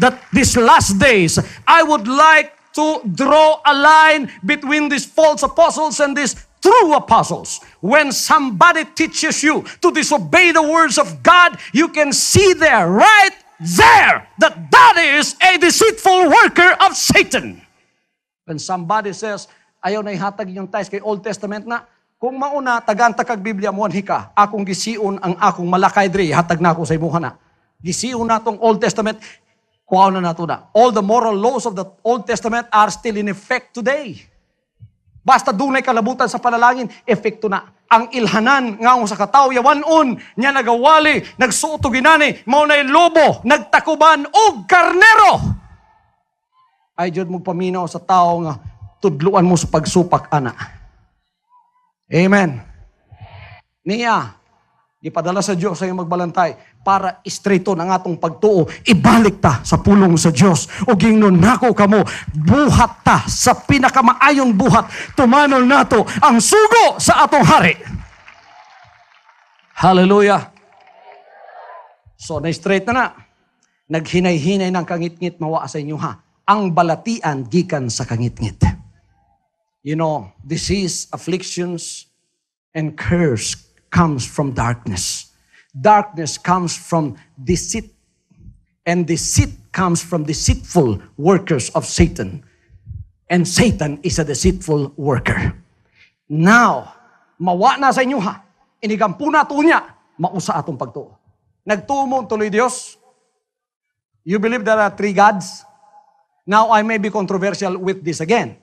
that these last days, I would like to draw a line between these false apostles and these true apostles. When somebody teaches you to disobey the words of God, you can see there, right there, that that is a deceitful worker of Satan. When somebody says, ayaw na ihatag yung tithes kay Old Testament na, Kung mauna, tagantag kag Biblia mo, hika, akong gisiun ang akong malakay diri, hatag na ako sa imuha na. Gisiun na tong Old Testament, kuha na nato na. All the moral laws of the Old Testament are still in effect today. Basta dunay kalabutan sa panalangin, efekto na. Ang ilhanan nga sa kataw, yawanon, niya nagawali, nagsuoto ginani, maunay lobo, nagtakuban, og karnero. Ay, Diyod mo paminaw sa tao nga, tudluan mo sa pagsupak, ana. Amen. Niya, ipadala sa Diyos sa iyong magbalantay para istrito ng atong pagtuo, ibalik ta sa pulong sa Diyos. O gingnon nako kamo, buhat ta sa pinakamaayong buhat, tumanol nato ang sugo sa atong hari. Hallelujah. So, na-straight na. Naghinay-hinay ng kangit-ngit mawa sa inyo ha. Ang balatian gikan sa kangit-ngit. You know, disease, afflictions, and curse comes from darkness. Darkness comes from deceit. And deceit comes from deceitful workers of Satan. And Satan is a deceitful worker. Now, mawa na sa inyo ha. Inigampu na ito niya, mausa atong pagtuo. Nagtuo mo tuloy Diyos. You believe there are 3 gods? Now, I may be controversial with this again.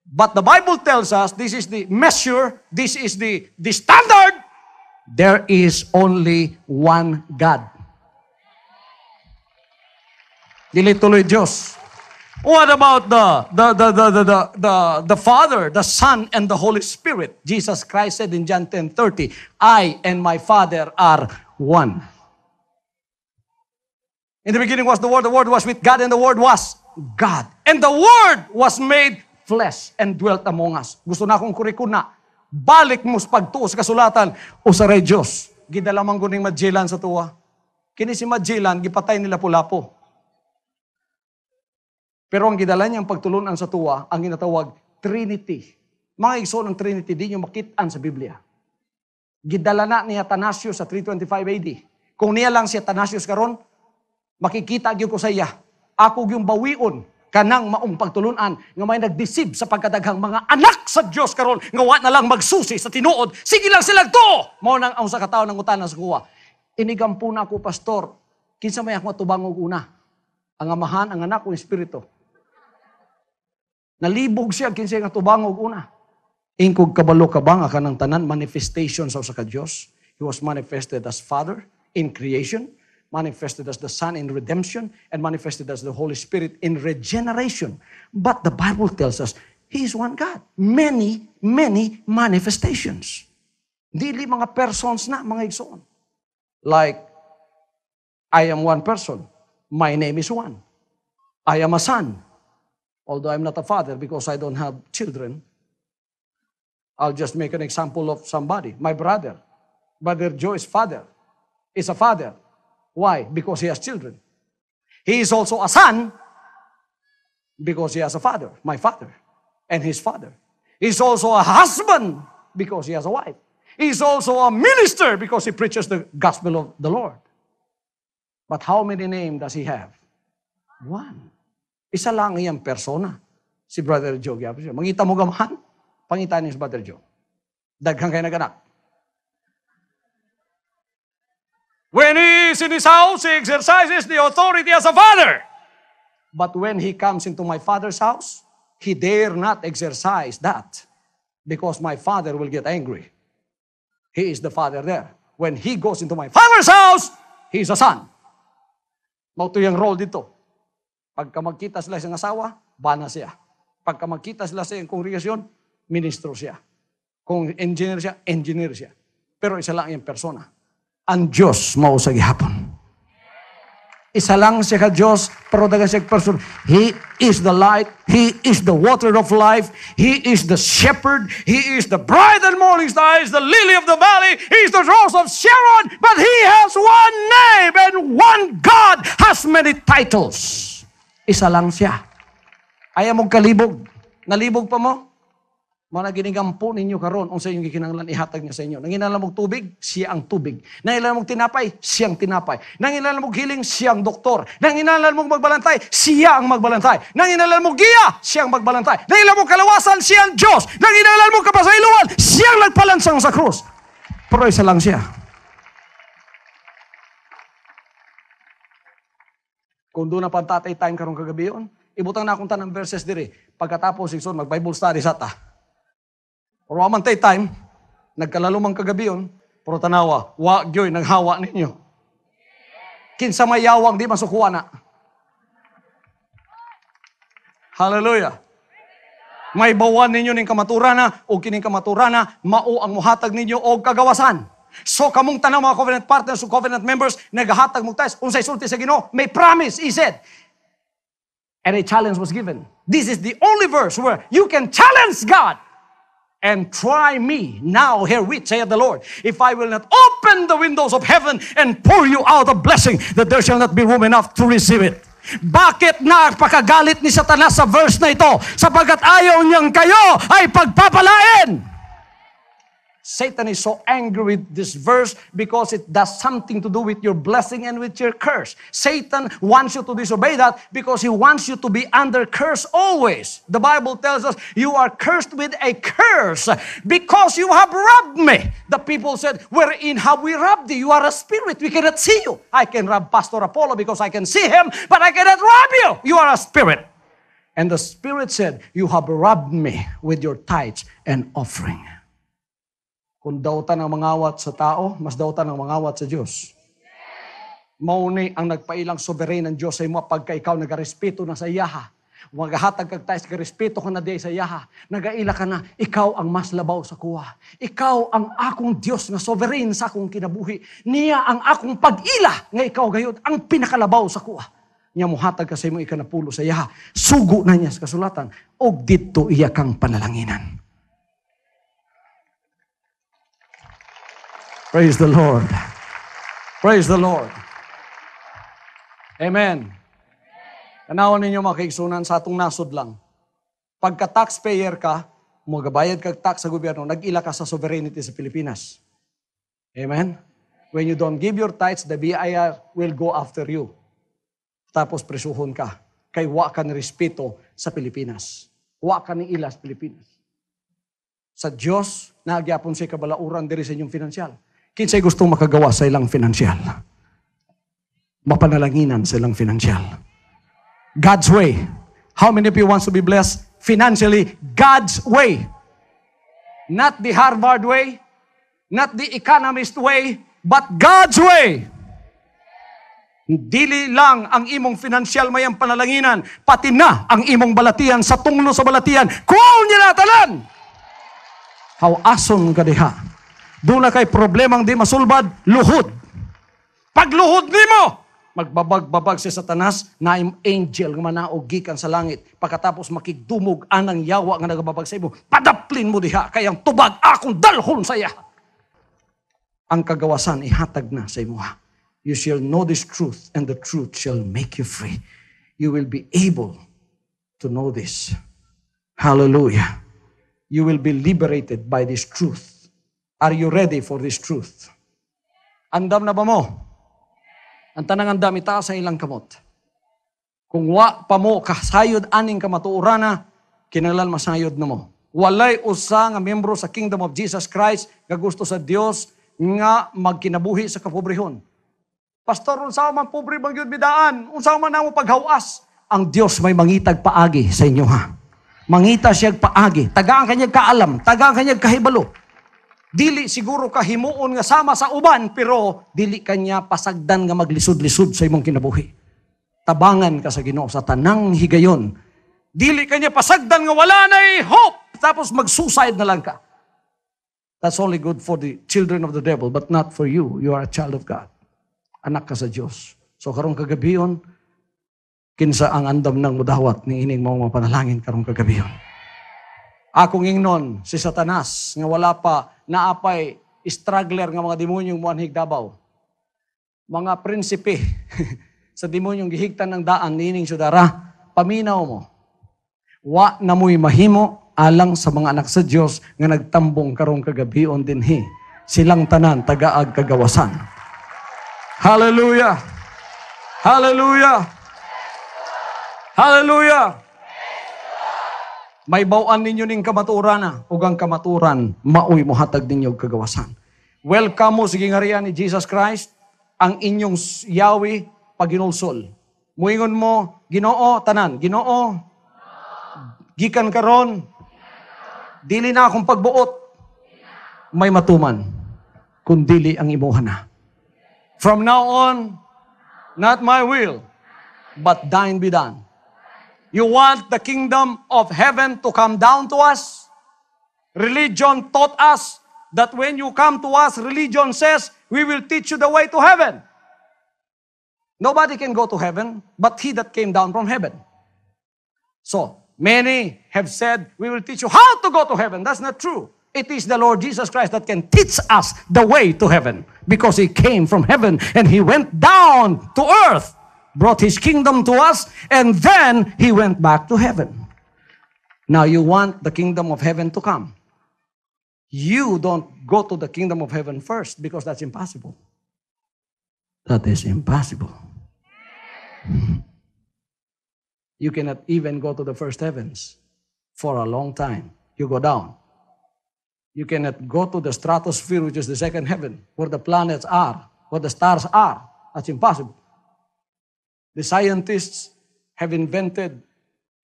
But the Bible tells us this is the measure, this is the standard. There is only one God. Dili tuloy Diyos. What about the Father, the Son, and the Holy Spirit? Jesus Christ said in John 10:30, I and my Father are one. In the beginning was the Word was with God, and the Word was God. And the Word was made flesh and dwelt among us. Gusto na akong kurikuna. Balik mo sa pagtuo sa kasulatan o sa rey Diyos. Gidalamang guning Magellan sa tuwa. Kini si Magellan, gipatay nila Lapu-Lapu. Pero ang gidala niyang pagtulunan sa tuwa, ang ginatawag Trinity. Mga igsoon ng Trinity, di nyo makitaan sa Biblia. Gidala na ni Athanasius sa 325 AD. Kung niya lang si Athanasius karon, makikita gyud ko sa iya. Ako yung bawion kanang maong pagtulunan nga may nagdeceive sa pagkadaghang mga anak sa Dios karon nga wa na lang magsusi sa tinuod. Sige lang sila to. Mao nang ang sa katawo nang utanan sa kuwa. Inigampo na ako pastor. Kinsa may ako tubangog una? Ang amahan, ang anak, o espiritu. Nalibog siya kinsa nga tubangog una. Ingkog kabalo kabanga kanang tanan manifestations sa ka Dios. He was manifested as Father in creation, manifested as the Son in redemption, and manifested as the Holy Spirit in regeneration. But the Bible tells us, He is one God. Many, many manifestations. Dili mga persons na, mga igsoon. Like, I am one person. My name is one. I am a son. Although I'm not a father because I don't have children, I'll just make an example of somebody. My brother. Brother Joe is father. Is a father. Why? Because he has children. He is also a son because he has a father, my father, and his father. He's also a husband because he has a wife. He's also a minister because he preaches the gospel of the Lord. But how many names does he have? One. Isa lang iyang persona. Si Brother Joe. Mangita mo gamahan, pangitaan niya si Brother Joe. Daghang kayo naganak. When he is in his house, he exercises the authority as a father. But when he comes into my father's house, he dare not exercise that because my father will get angry. He is the father there. When he goes into my father's house, he is a son. Mauto yung role dito. Pagka magkita sila sa asawa, bana siya. Pagka magkita sila sa kongregasyon, ministro siya. Kung engineer siya, engineer siya. Pero isa lang yung persona. Ang Diyos mao sa gihapon. Isa lang siya ka Diyos, pero daga siya person. He is the light. He is the water of life. He is the shepherd. He is the bright and morning star. He is the lily of the valley. He is the rose of Sharon. But He has one name and one God has many titles. Isa lang siya. Ayaw mong kalibog. Nalibog pa mo? Mga ginigampo ninyo karon unsa yung gikinahanglan ihatag niya sa inyo. Nanginahanglan mong tubig, siya ang tubig. Nanginahanglan mong tinapay, siyang tinapay. Nanginahanglan mong healing, siyang doktor. Nanginahanglan mong magbalantay, siya ang magbalantay. Nanginahanglan mong giya, siyang magbalantay. Nanginahanglan mong kalawasan, siyang Diyos. Nanginahanglan mong kapasayloan, siyang nagpalansang sa krus. Pero isa lang siya. Kung doon na pantatay time karong kagabi yun, ibutang na akong tanang verses diri. Pagkatapos, sigson, mag-Bible study sa ta. Pero amantay time, nagkalalumang kagabi yun, pero tanawa, wa gyoy, naghawa ninyo. Kinsa may yawang, di masukuha na. Hallelujah. May bawan ninyo ning kamaturana, o kining kamaturana, mao ang muhatag ninyo o kagawasan. So kamong tanaw mga covenant partners o covenant members, naghahatag mo tayo, unsay sulti sa Ginoo, may promise, he said. And a challenge was given. This is the only verse where you can challenge God. And try me now herewith, saith the Lord, if I will not open the windows of heaven and pour you out a blessing, that there shall not be room enough to receive it. Bakit napakagalit ni Satanas sa verse na ito? Sapagkat ayaw niyang kayo ay pagpapalain. Satan is so angry with this verse because it does something to do with your blessing and with your curse. Satan wants you to disobey that because he wants you to be under curse always. The Bible tells us you are cursed with a curse because you have robbed me. The people said, wherein have we robbed thee? You are a spirit. We cannot see you. I can rob Pastor Apollo because I can see him, but I cannot rob you. You are a spirit. And the spirit said, you have robbed me with your tithes and offering. Kung dautan ang mangawat sa tao, mas dautan ang mangawat sa Diyos. Mauni ang nagpailang sovereign ng Diyos sa imo pagka ikaw nagarespeto na sa iyaha. Magahatag kag tayo sa respeto ka na di sa iyaha. Nagaila ka na, ikaw ang mas labaw sa kuha. Ikaw ang akong Diyos na sovereign sa akong kinabuhi. Niya ang akong pag-ila nga ikaw gayud ang pinakalabaw sa kuha. Niya muhatag ka sa imo ikanapulo sa iyaha. Sugo na niya sa kasulatan. Og dito iya kang panalanginan. Praise the Lord. Praise the Lord. Amen. Tanawan ninyo mga kaigsunan sa atong nasod lang. Pagka taxpayer ka, magabayad kag tax sa gobyerno, nag-ila ka sa sovereignty sa Pilipinas. Amen? When you don't give your tithes, the BIR will go after you. Tapos presuhon ka. Kay wa ka ni respeto sa Pilipinas. Wa ka ni ila sa Pilipinas. Sa Diyos, nagyapon siya kabalauran diri sa inyong finansyal. Kinsay gustong makagawa sa ilang finansyal? Mapanalaginan sa ilang finansyal. God's way. How many of you wants to be blessed financially? God's way. Not the Harvard way, not the economist way, but God's way. Dili lang ang imong financial mayang panalanginan, pati na ang imong balatian sa tunglo sa balatian. Kung niya natalan! How ason ka diha? Doon na kay problemang di masulbad, luhod. Pag luhod nimo, magbabag-babag si Satanas na angel nga manaog gikan sa langit. Pagkatapos makigdumog anang yawa nga nagababag sa imo, padaplin mo diha, kayang tubag akong dalhon saya. Ang kagawasan ihatag na sa imo. You shall know this truth, and the truth shall make you free. You will be able to know this. Hallelujah. You will be liberated by this truth. Are you ready for this truth? Andam na ba mo? Ang tanang andam itaas sa ilang kamot. Kung wa pa mo kasayod aning kamatuurana, kinahanglan masayod na mo. Walay usa nga miyembro sa Kingdom of Jesus Christ nga gusto sa Dios nga magkinabuhi sa kapobrehon. Pastor, unsa man pobre bang gyud bidaan? Unsa man namo paghawas? Ang Dios may mangitag paagi sa inyo ha. Mangita siya paagi. Tagaan kanyang kaalam, tagaan kanyang kahibalo. Dili siguro kahimuon nga sama sa uban, pero dili kanya pasagdan nga maglisod-lisod sa imong kinabuhi. Tabangan ka sa Ginoo sa tanang higayon. Dili kanya pasagdan nga wala na'y hope, tapos mag-suicide na lang ka. That's only good for the children of the devil, but not for you. You are a child of God. Anak ka sa Diyos. So karong kagabiyon, kinsa ang andam ng mudawat ni ining mga panalangin karong kagabiyon. Akong ingnon si Satanas nga wala pa naapay struggler nga mga demonyong muanhig Davao. Mga prinsipe sa demonyong gihigtan ng daan nining sudara, paminaw mo. Wa na mo'y mahimo alang sa mga anak sa Dios nga nagtambong karong kagabion dinhi. Silang tanan tagaag kagawasan. Hallelujah! Hallelujah! Hallelujah! May bawaan ninyo ning kamaturan na, ug ang kamaturan, maoy mo hatag ninyo kagawasan. Welcome mo, sige nga riyan ni Jesus Christ, ang inyong Yahweh paginulsol. Muingon mo, Ginoo, tanan, Ginoo, gikan karon, dili na akong pagbuot, may matuman, kundili ang imuha na. From now on, not my will, but thine be done. You want the kingdom of heaven to come down to us? Religion taught us that when you come to us, religion says, we will teach you the way to heaven. Nobody can go to heaven, but he that came down from heaven. So, many have said, we will teach you how to go to heaven. That's not true. It is the Lord Jesus Christ that can teach us the way to heaven, because He came from heaven and He went down to earth, brought His kingdom to us, and then He went back to heaven. Now you want the kingdom of heaven to come. You don't go to the kingdom of heaven first, because that's impossible. That is impossible. You cannot even go to the first heavens for a long time. You go down. You cannot go to the stratosphere, which is the second heaven, where the planets are, where the stars are. That's impossible. The scientists have invented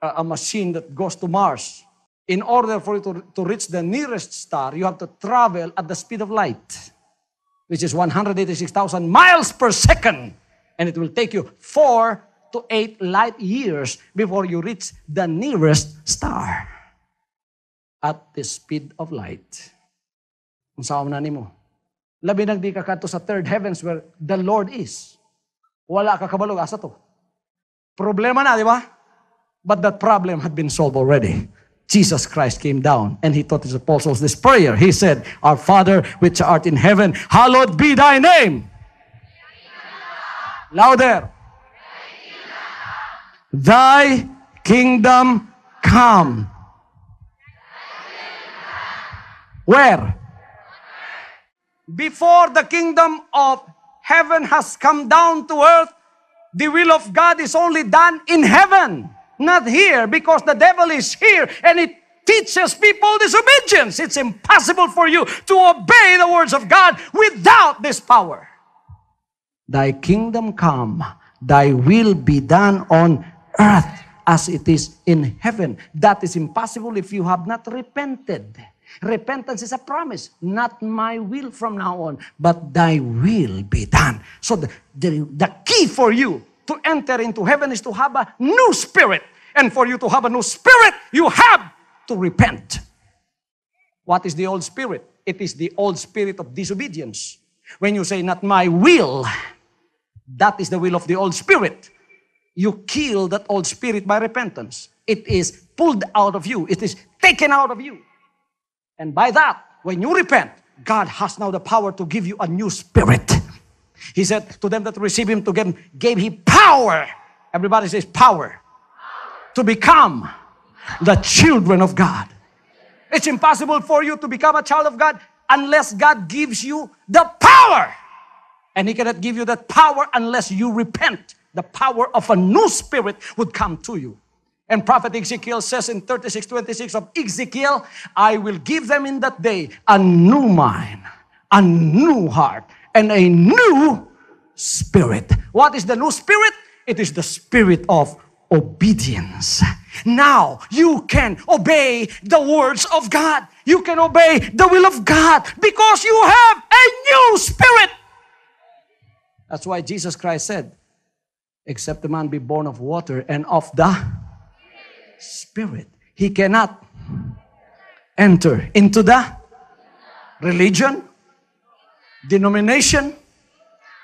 a machine that goes to Mars. In order for you to reach the nearest star, you have to travel at the speed of light, which is 186,000 miles per second. And it will take you 4 to 8 light years before you reach the nearest star. At the speed of light. Ang saan na nimo. Labi nang di ka kadto sa third heavens where the Lord is. Wala ka kabalog asa to. Problema na, di ba? But that problem had been solved already. Jesus Christ came down and He taught His apostles this prayer. He said, Our Father which art in heaven, hallowed be Thy name. Louder. Thy kingdom come. Where? Before the kingdom of heaven has come down to earth, the will of God is only done in heaven, not here, because the devil is here and it teaches people disobedience. It's impossible for you to obey the words of God without this power. Thy kingdom come, thy will be done on earth as it is in heaven. That is impossible if you have not repented. Repentance is a promise. Not my will from now on, but thy will be done. So the key for you to enter into heaven is to have a new spirit. And for you to have a new spirit, you have to repent. What is the old spirit? It is the old spirit of disobedience. When you say, not my will, that is the will of the old spirit. You kill that old spirit by repentance. It is pulled out of you. It is taken out of you. And by that, when you repent, God has now the power to give you a new spirit. He said to them that receive Him, to gave He power. Everybody says power. To become the children of God. It's impossible for you to become a child of God unless God gives you the power. And He cannot give you that power unless you repent. The power of a new spirit would come to you. And Prophet Ezekiel says in 36:26 of Ezekiel, I will give them in that day a new mind, a new heart, and a new spirit. What is the new spirit? It is the spirit of obedience. Now, you can obey the words of God. You can obey the will of God because you have a new spirit. That's why Jesus Christ said, except a man be born of water and of the Spirit, he cannot enter into the religion, denomination.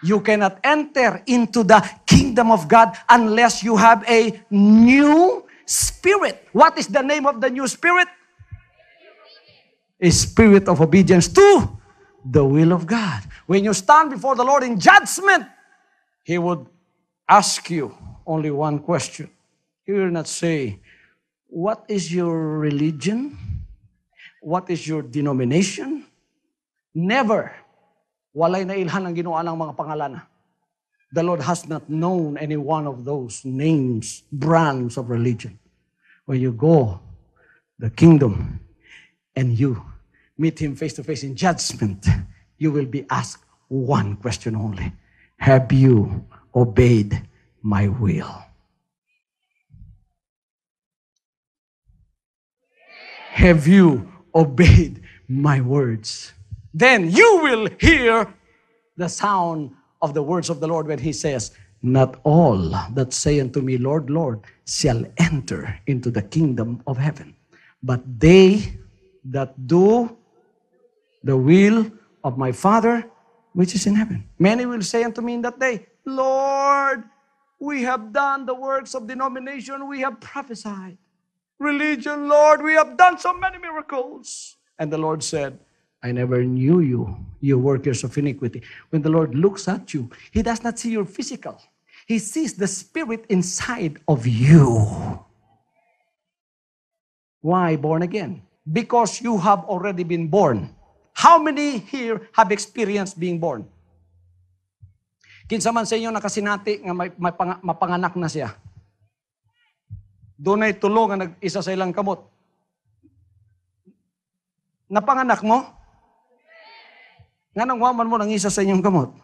You cannot enter into the kingdom of God unless you have a new spirit. What is the name of the new spirit? A spirit of obedience to the will of God. When you stand before the Lord in judgment, He would ask you only one question. He will not say, what is your religion? What is your denomination? Never. Walay nailhan ang Ginoo ang mga pangalan. The Lord has not known any one of those names, brands of religion. When you go the kingdom and you meet Him face to face in judgment, you will be asked one question only. Have you obeyed my will? Have you obeyed my words? Then you will hear the sound of the words of the Lord when He says, not all that say unto me, Lord, Lord, shall enter into the kingdom of heaven, but they that do the will of my Father which is in heaven. Many will say unto me in that day, Lord, we have done the works of denomination, we have prophesied. Religion, Lord, we have done so many miracles. And the Lord said, I never knew you, you workers of iniquity. When the Lord looks at you, He does not see your physical. He sees the spirit inside of you. Why born again? Because you have already been born. How many here have experienced being born? Kinsa man sa inyo nakasinati nga mapanganak na siya. Doon ay tulo nga nag-isa sa ilang kamot. Napanganak mo? Nga nang waman mo nang isa sa inyong kamot?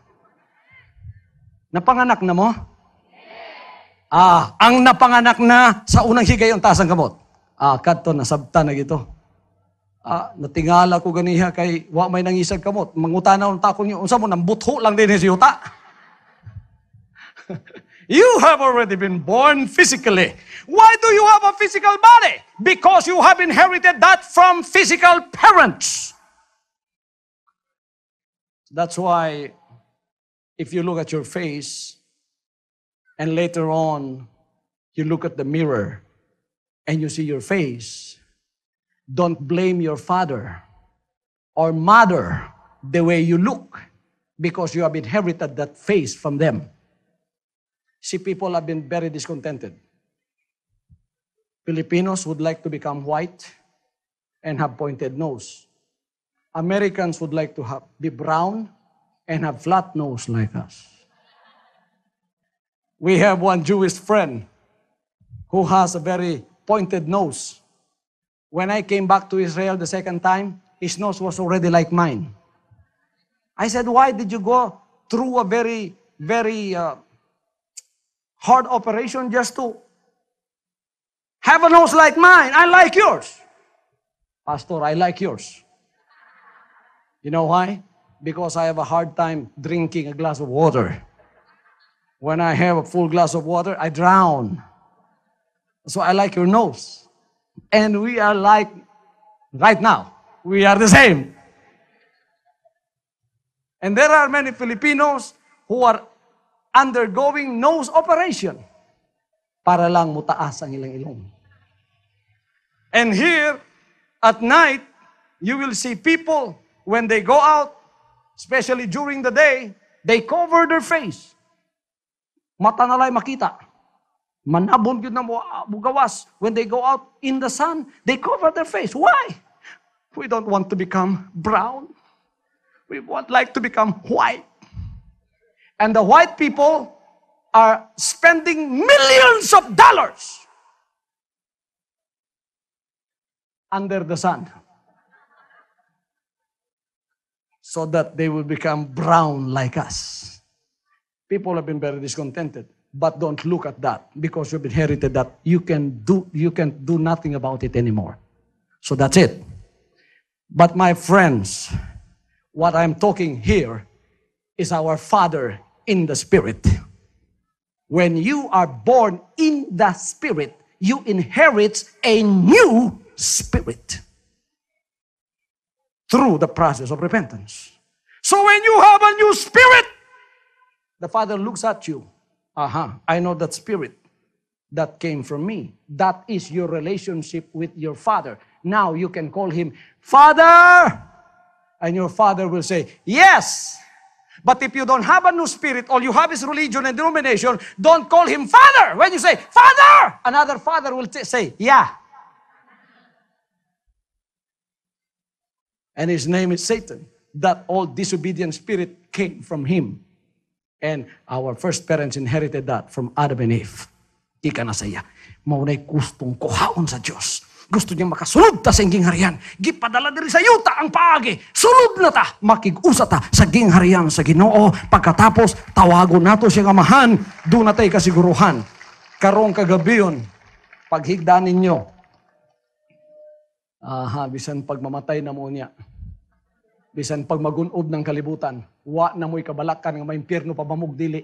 Napanganak na mo? Ang napanganak na sa unang higayon taas ang kamot. Kadto nasabta na gito. Natingala ko ganiha kay wa may nangisag kamot. Mangutana ta ko niyo unsa mo nang butho lang din si yuta. You have already been born physically. Why do you have a physical body? Because you have inherited that from physical parents. That's why if you look at your face and later on you look at the mirror and you see your face, don't blame your father or mother the way you look because you have inherited that face from them. See, people have been very discontented. Filipinos would like to become white and have pointed nose. Americans would like to be brown and have flat nose like us. We have one Jewish friend who has a very pointed nose. When I came back to Israel the second time, his nose was already like mine. I said, why did you go through a very, very hard operation just to have a nose like mine? I like yours. Pastor, I like yours. You know why? Because I have a hard time drinking a glass of water. When I have a full glass of water, I drown. So I like your nose. And we are like, right now, we are the same. And there are many Filipinos who are undergoing nose operation para lang mutaas ang ilang ilong. And here, at night, you will see people, when they go out, especially during the day, they cover their face. Mata nalay makita. Manabon yun na bugawas. When they go out in the sun, they cover their face. Why? We don't want to become brown. We would like to become white. And the white people are spending millions of dollars under the sun so that they will become brown like us. People have been very discontented, but don't look at that because you've inherited that. You can do nothing about it anymore. So that's it. But my friends, what I'm talking here is our Father in the Spirit. When you are born in the Spirit, you inherit a new spirit through the process of repentance. So when you have a new spirit, the Father looks at you. I know that spirit that came from me. That is your relationship with your Father. Now you can call Him Father, and your Father will say, yes. But if you don't have a new spirit, all you have is religion and denomination, don't call Him Father. When you say, Father, another father will say, yeah. And his name is Satan. That all disobedient spirit came from him. And our first parents inherited that from Adam and Eve. Di ka na saya. Maunay gustong kuhaon sa Diyos. Gusto niya makasulod ta sa gingharian. Gipadala diri sa yuta ang paagi. Sulod na ta. Makig-usa ta sa gingharian sa Ginoo. Pagkatapos, tawagon nato siyang amahan. Doon na tayo kasiguruhan. Karong kagabiyon, paghigdaan ninyo. Bisan pagmamatay na mo niya. Bisan pag magunob ng kalibutan. Wa na mo'y kabalakan ng maimpirno pa mamugdili.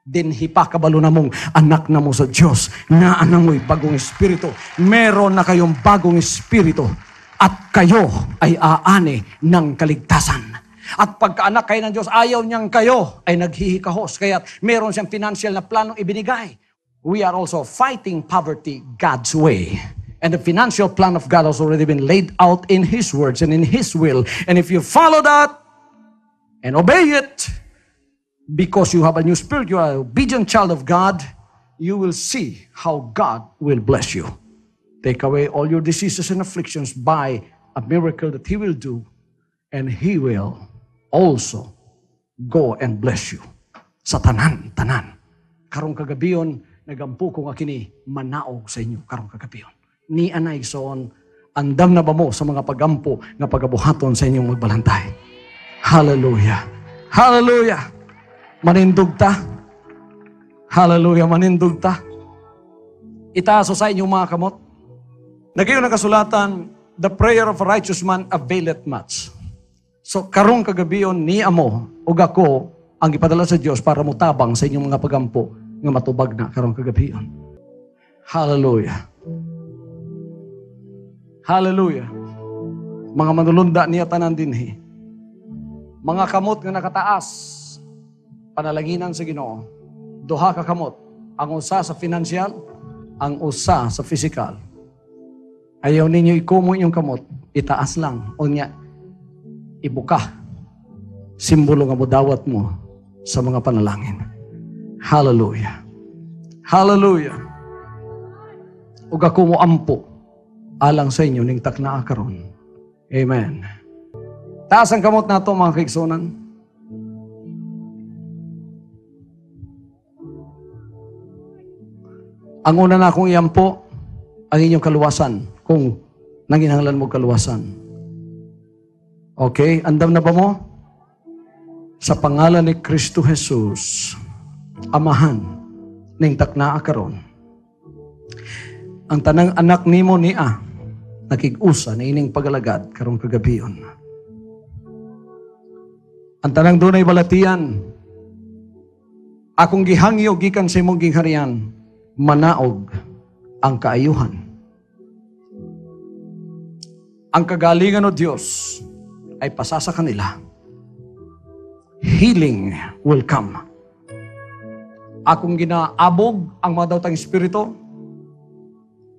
Dinhi pa kabalo na mong anak na mo sa Diyos. Na anang mo'y bagong espiritu. Meron na kayong bagong espiritu. At kayo ay aani ng kaligtasan. At pagkaanak kayo ng Diyos, ayaw niyang kayo ay naghihikahos. Kaya meron siyang financial na planong ibinigay. We are also fighting poverty God's way. And the financial plan of God has already been laid out in His words and in His will. And if you follow that and obey it, because you have a new spirit, you are an obedient child of God, you will see how God will bless you. Take away all your diseases and afflictions by a miracle that He will do, and He will also go and bless you. Sa tanan. Karong kagabiyon, nagampu ko nga kini manaog sa inyo karong kagabiyon. Ni anay soon, andam na ba mo sa mga pagampo nga pagabuhaton sa inyong magbalantay? Hallelujah! Hallelujah! Manindog ta. Hallelujah, manindog ta. Itaaso sa inyong mga kamot. Nagayon na kasulatan, the prayer of a righteous man availeth much. So, karong kagabiyon ni amo, ug ako, ang ipadala sa Diyos para mutabang sa inyong mga pagampo nga matubag na karong kagabiyon. Hallelujah. Hallelujah. Mga manulunda niya tanan dinhi. Mga kamot nga nakataas, panalanginan sa Ginoo. Duha ka kamot. Ang usa sa financial, ang usa sa physical. Ayaw ninyo ikumo yung kamot, itaas lang. O niya, ibuka. Simbolo nga budawat mo sa mga panalangin. Hallelujah. Hallelujah. Ug ako mo ampo alang sa inyo ning taknaa karon. Amen. Taas ang kamot nato mga kaigsunan. Ang una na akong iyampo, ang inyong kaluwasan, kung nanginahanglan mo kaluwasan. Okay? Andam na ba mo? Sa pangalan ni Kristo Jesus, Amahan, ning taknaa karon. Ang tanang anak nimo niya, nakig-usa na ining pagalagad karong kagabiyon. Ang tanang dunay balatian, akong gihangyo gikan sa imong gingharian, manaog ang kaayuhan. Ang kagalingan o Diyos ay pasasa kanila. Healing will come. Akong ginaabog ang mga daotang espiritu.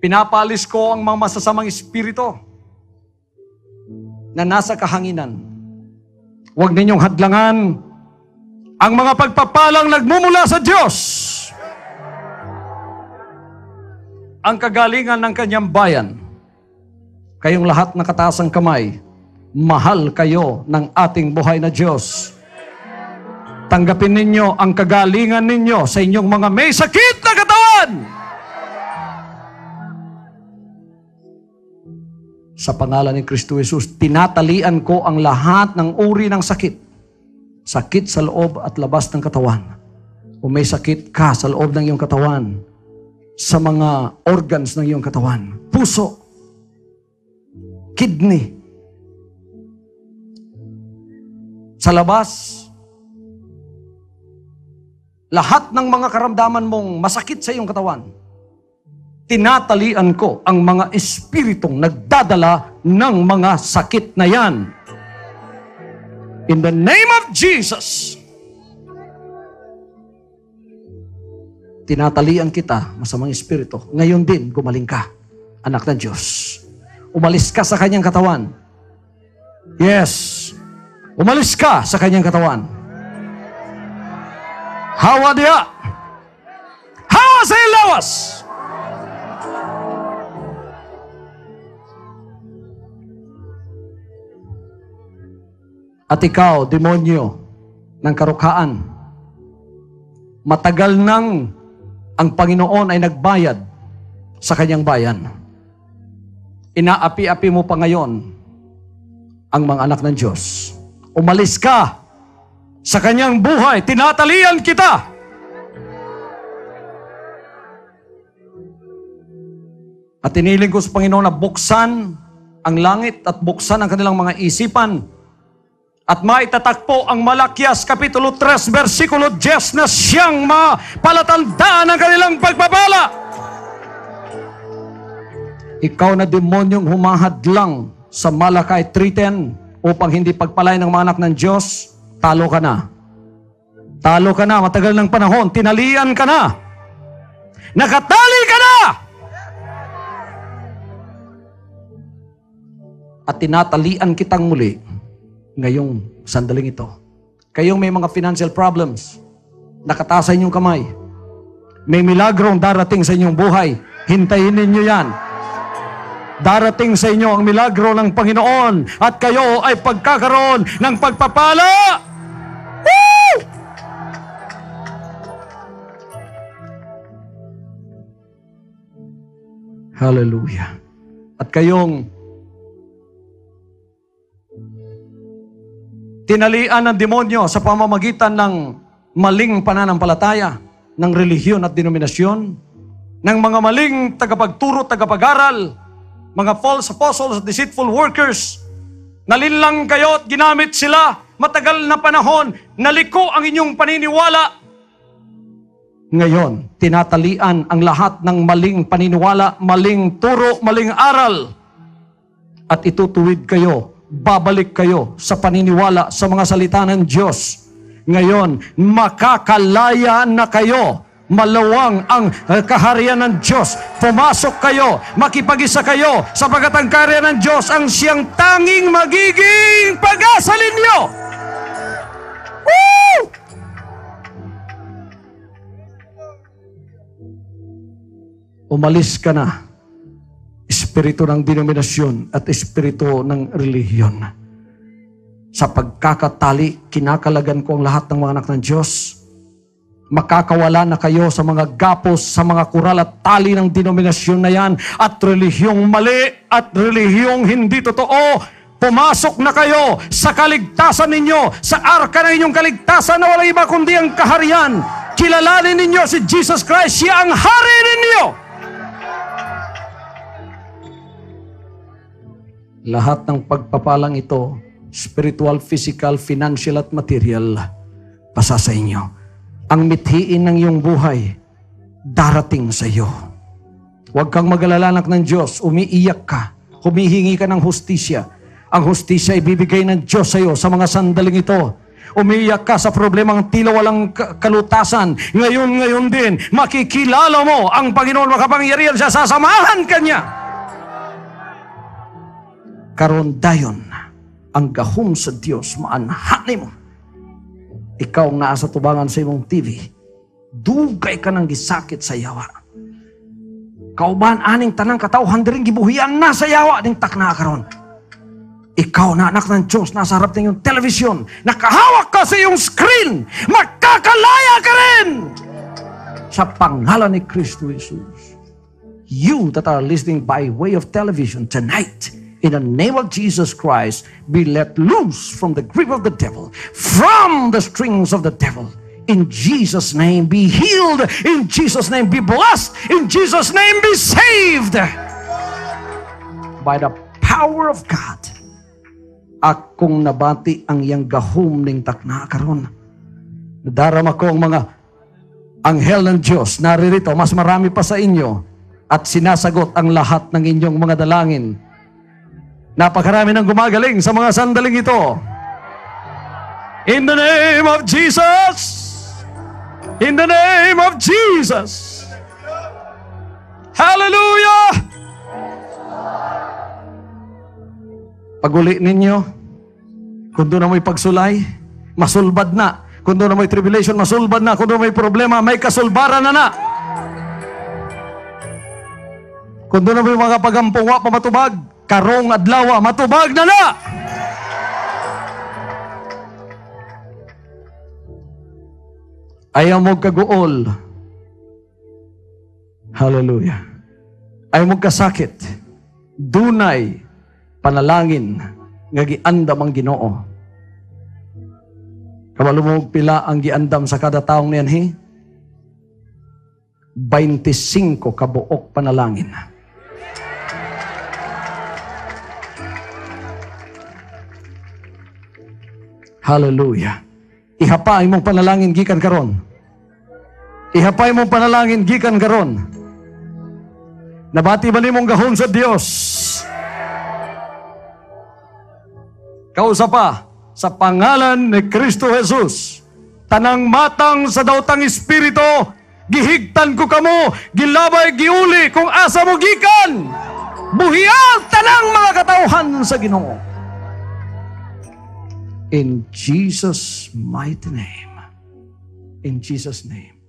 Pinapalis ko ang mga masasamang espiritu na nasa kahanginan. Huwag ninyong hadlangan ang mga pagpapalang nagmumula sa Diyos. Ang kagalingan ng kanyang bayan. Kayong lahat nakataas ang kamay, mahal kayo ng ating buhay na Diyos. Tanggapin ninyo ang kagalingan ninyo sa inyong mga may sakit na katawan. Sa pangalan ni Kristo Jesus, tinatalian ko ang lahat ng uri ng sakit. Sakit sa loob at labas ng katawan. Kung may sakit ka sa loob ng iyong katawan, sa mga organs ng iyong katawan, puso, kidney, sa labas, lahat ng mga karamdaman mong masakit sa iyong katawan, tinatalian ko ang mga espiritong nagdadala ng mga sakit na yan. In the name of Jesus, tinatalian kita, masamang espiritu. Ngayon din, gumaling ka, anak ng Diyos. Umalis ka sa kanyang katawan. Yes. Umalis ka sa kanyang katawan. Hawa dia. Hawa sa ilawas. At ikaw, demonyo ng karukhaan, matagal nang ang Panginoon ay nagbayad sa kanyang bayan. Inaapi-api mo pa ngayon ang mga anak ng Diyos. Umalis ka sa kanyang buhay. Tinatalian kita. At tiniling ko sa Panginoon na buksan ang langit at buksan ang kanilang mga isipan at maitatakpo ang Malakias Kapitulo 3, versikulo 10 na siyang mapalatandaan ng kanilang pagpapala. Ikaw na demonyong humahadlang sa Malakay 3:10 upang hindi pagpalain ng mga anak ng Diyos, talo ka na. Talo ka na, matagal ng panahon, tinalian ka na. Nakatali ka na! At tinatalian kitang muli ngayong sandaling ito. Kayong may mga financial problems, nakataas sa inyong kamay. May milagrong darating sa inyong buhay. Hintayin ninyo yan. Darating sa inyo ang milagro ng Panginoon at kayo ay pagkakaroon ng pagpapala. Woo! Hallelujah. At kayong tinalian ng demonyo sa pamamagitan ng maling pananampalataya, ng relihiyon at denominasyon, ng mga maling tagapagturo, tagapag-aral, mga false apostles, deceitful workers. Nalinlang kayo at ginamit sila matagal na panahon, naliko ang inyong paniniwala. Ngayon, tinatalian ang lahat ng maling paniniwala, maling turo, maling aral. At itutuwid kayo, babalik kayo sa paniniwala sa mga salita ng Diyos. Ngayon, makakalaya na kayo. Malawang ang kaharian ng Diyos. Pumasok kayo, makipag-isa kayo, sapagkat ang kaharian ng Diyos ang siyang tanging magiging pag-asa ninyo. Woo! Umalis ka na, espiritu ng denominasyon at espiritu ng relihiyon. Sa pagkakatali, kinakalagan ko ang lahat ng mga anak ng Diyos. Makakawala na kayo sa mga gapos, sa mga kural at tali ng denominasyon na yan at relihiyong mali at relihiyong hindi totoo. Pumasok na kayo sa kaligtasan ninyo, sa arka ng inyong kaligtasan na walang iba kundi ang kaharian. Kilalanin ninyo si Jesus Christ, siya ang hari ninyo. Lahat ng pagpapalang ito, spiritual, physical, financial at material, pasa sa inyo. Ang mithiin ng iyong buhay, darating sa iyo. Huwag kang mag-alala, anak ng Diyos. Umiiyak ka. Humihingi ka ng hustisya. Ang hustisya ibibigay ng Diyos sa iyo sa mga sandaling ito. Umiiyak ka sa problemang tila walang kalutasan. Ngayon din, makikilala mo ang Panginoon makapangyarihan siya. Sasamahan ka niya. Karon dayon, ang gahom sa Diyos maanhani mo. Ikaw ang naasa tubangan sa imong TV, dugay ka ng gisakit sa yawa. Kauban aning tanang katawhan diring gibuhian na sa yawa ding takna karon. Ikaw na anak ng Diyos, nasa harap ng iyong television, nakahawak ka sa iyong screen, magkakalaya ka rin! Sa pangalan ni Kristo Jesus. You that are listening by way of television tonight, in the name of Jesus Christ, be let loose from the grip of the devil, from the strings of the devil. In Jesus' name, be healed. In Jesus' name, be blessed. In Jesus' name, be saved. By the power of God, akong nabati ang iyang gahom ning takna karon. Nadarama ko ang mga anghel ng Diyos naririto, mas marami pa sa inyo, at sinasagot ang lahat ng inyong mga dalangin. Napakarami ng gumagaling sa mga sandaling ito. In the name of Jesus! In the name of Jesus! Hallelujah! Pag-uli ninyo, kung doon na may pagsulay, masulbad na. Kung doon na may tribulation, masulbad na. Kung doon may problema, may kasulbaran na. Kung doon na may mga pagampungwa pamatubag, karong adlaw, matubag na. Ayaw mo kaguol. Hallelujah. Ayaw mo kasakit. Dunay panalangin nga giandam ang Ginoo. Kabalo mo pila ang giandam sa kada taong niyan, he? 25 kabuok panalangin. Hallelujah. Ihapay mong panalangin gikan karon. Ihapay mong panalangin gikan karon. Nabati ba nimong gahom sa Dios? Kausa pa, sa pangalan ni Kristo Jesus, tanang matang sa daotang espiritu, gihigtan ko kamo, gilabay giuli kung asa mo gikan. Buhiag tanang mga katauhan sa Ginoo. In Jesus' mighty name. In Jesus' name.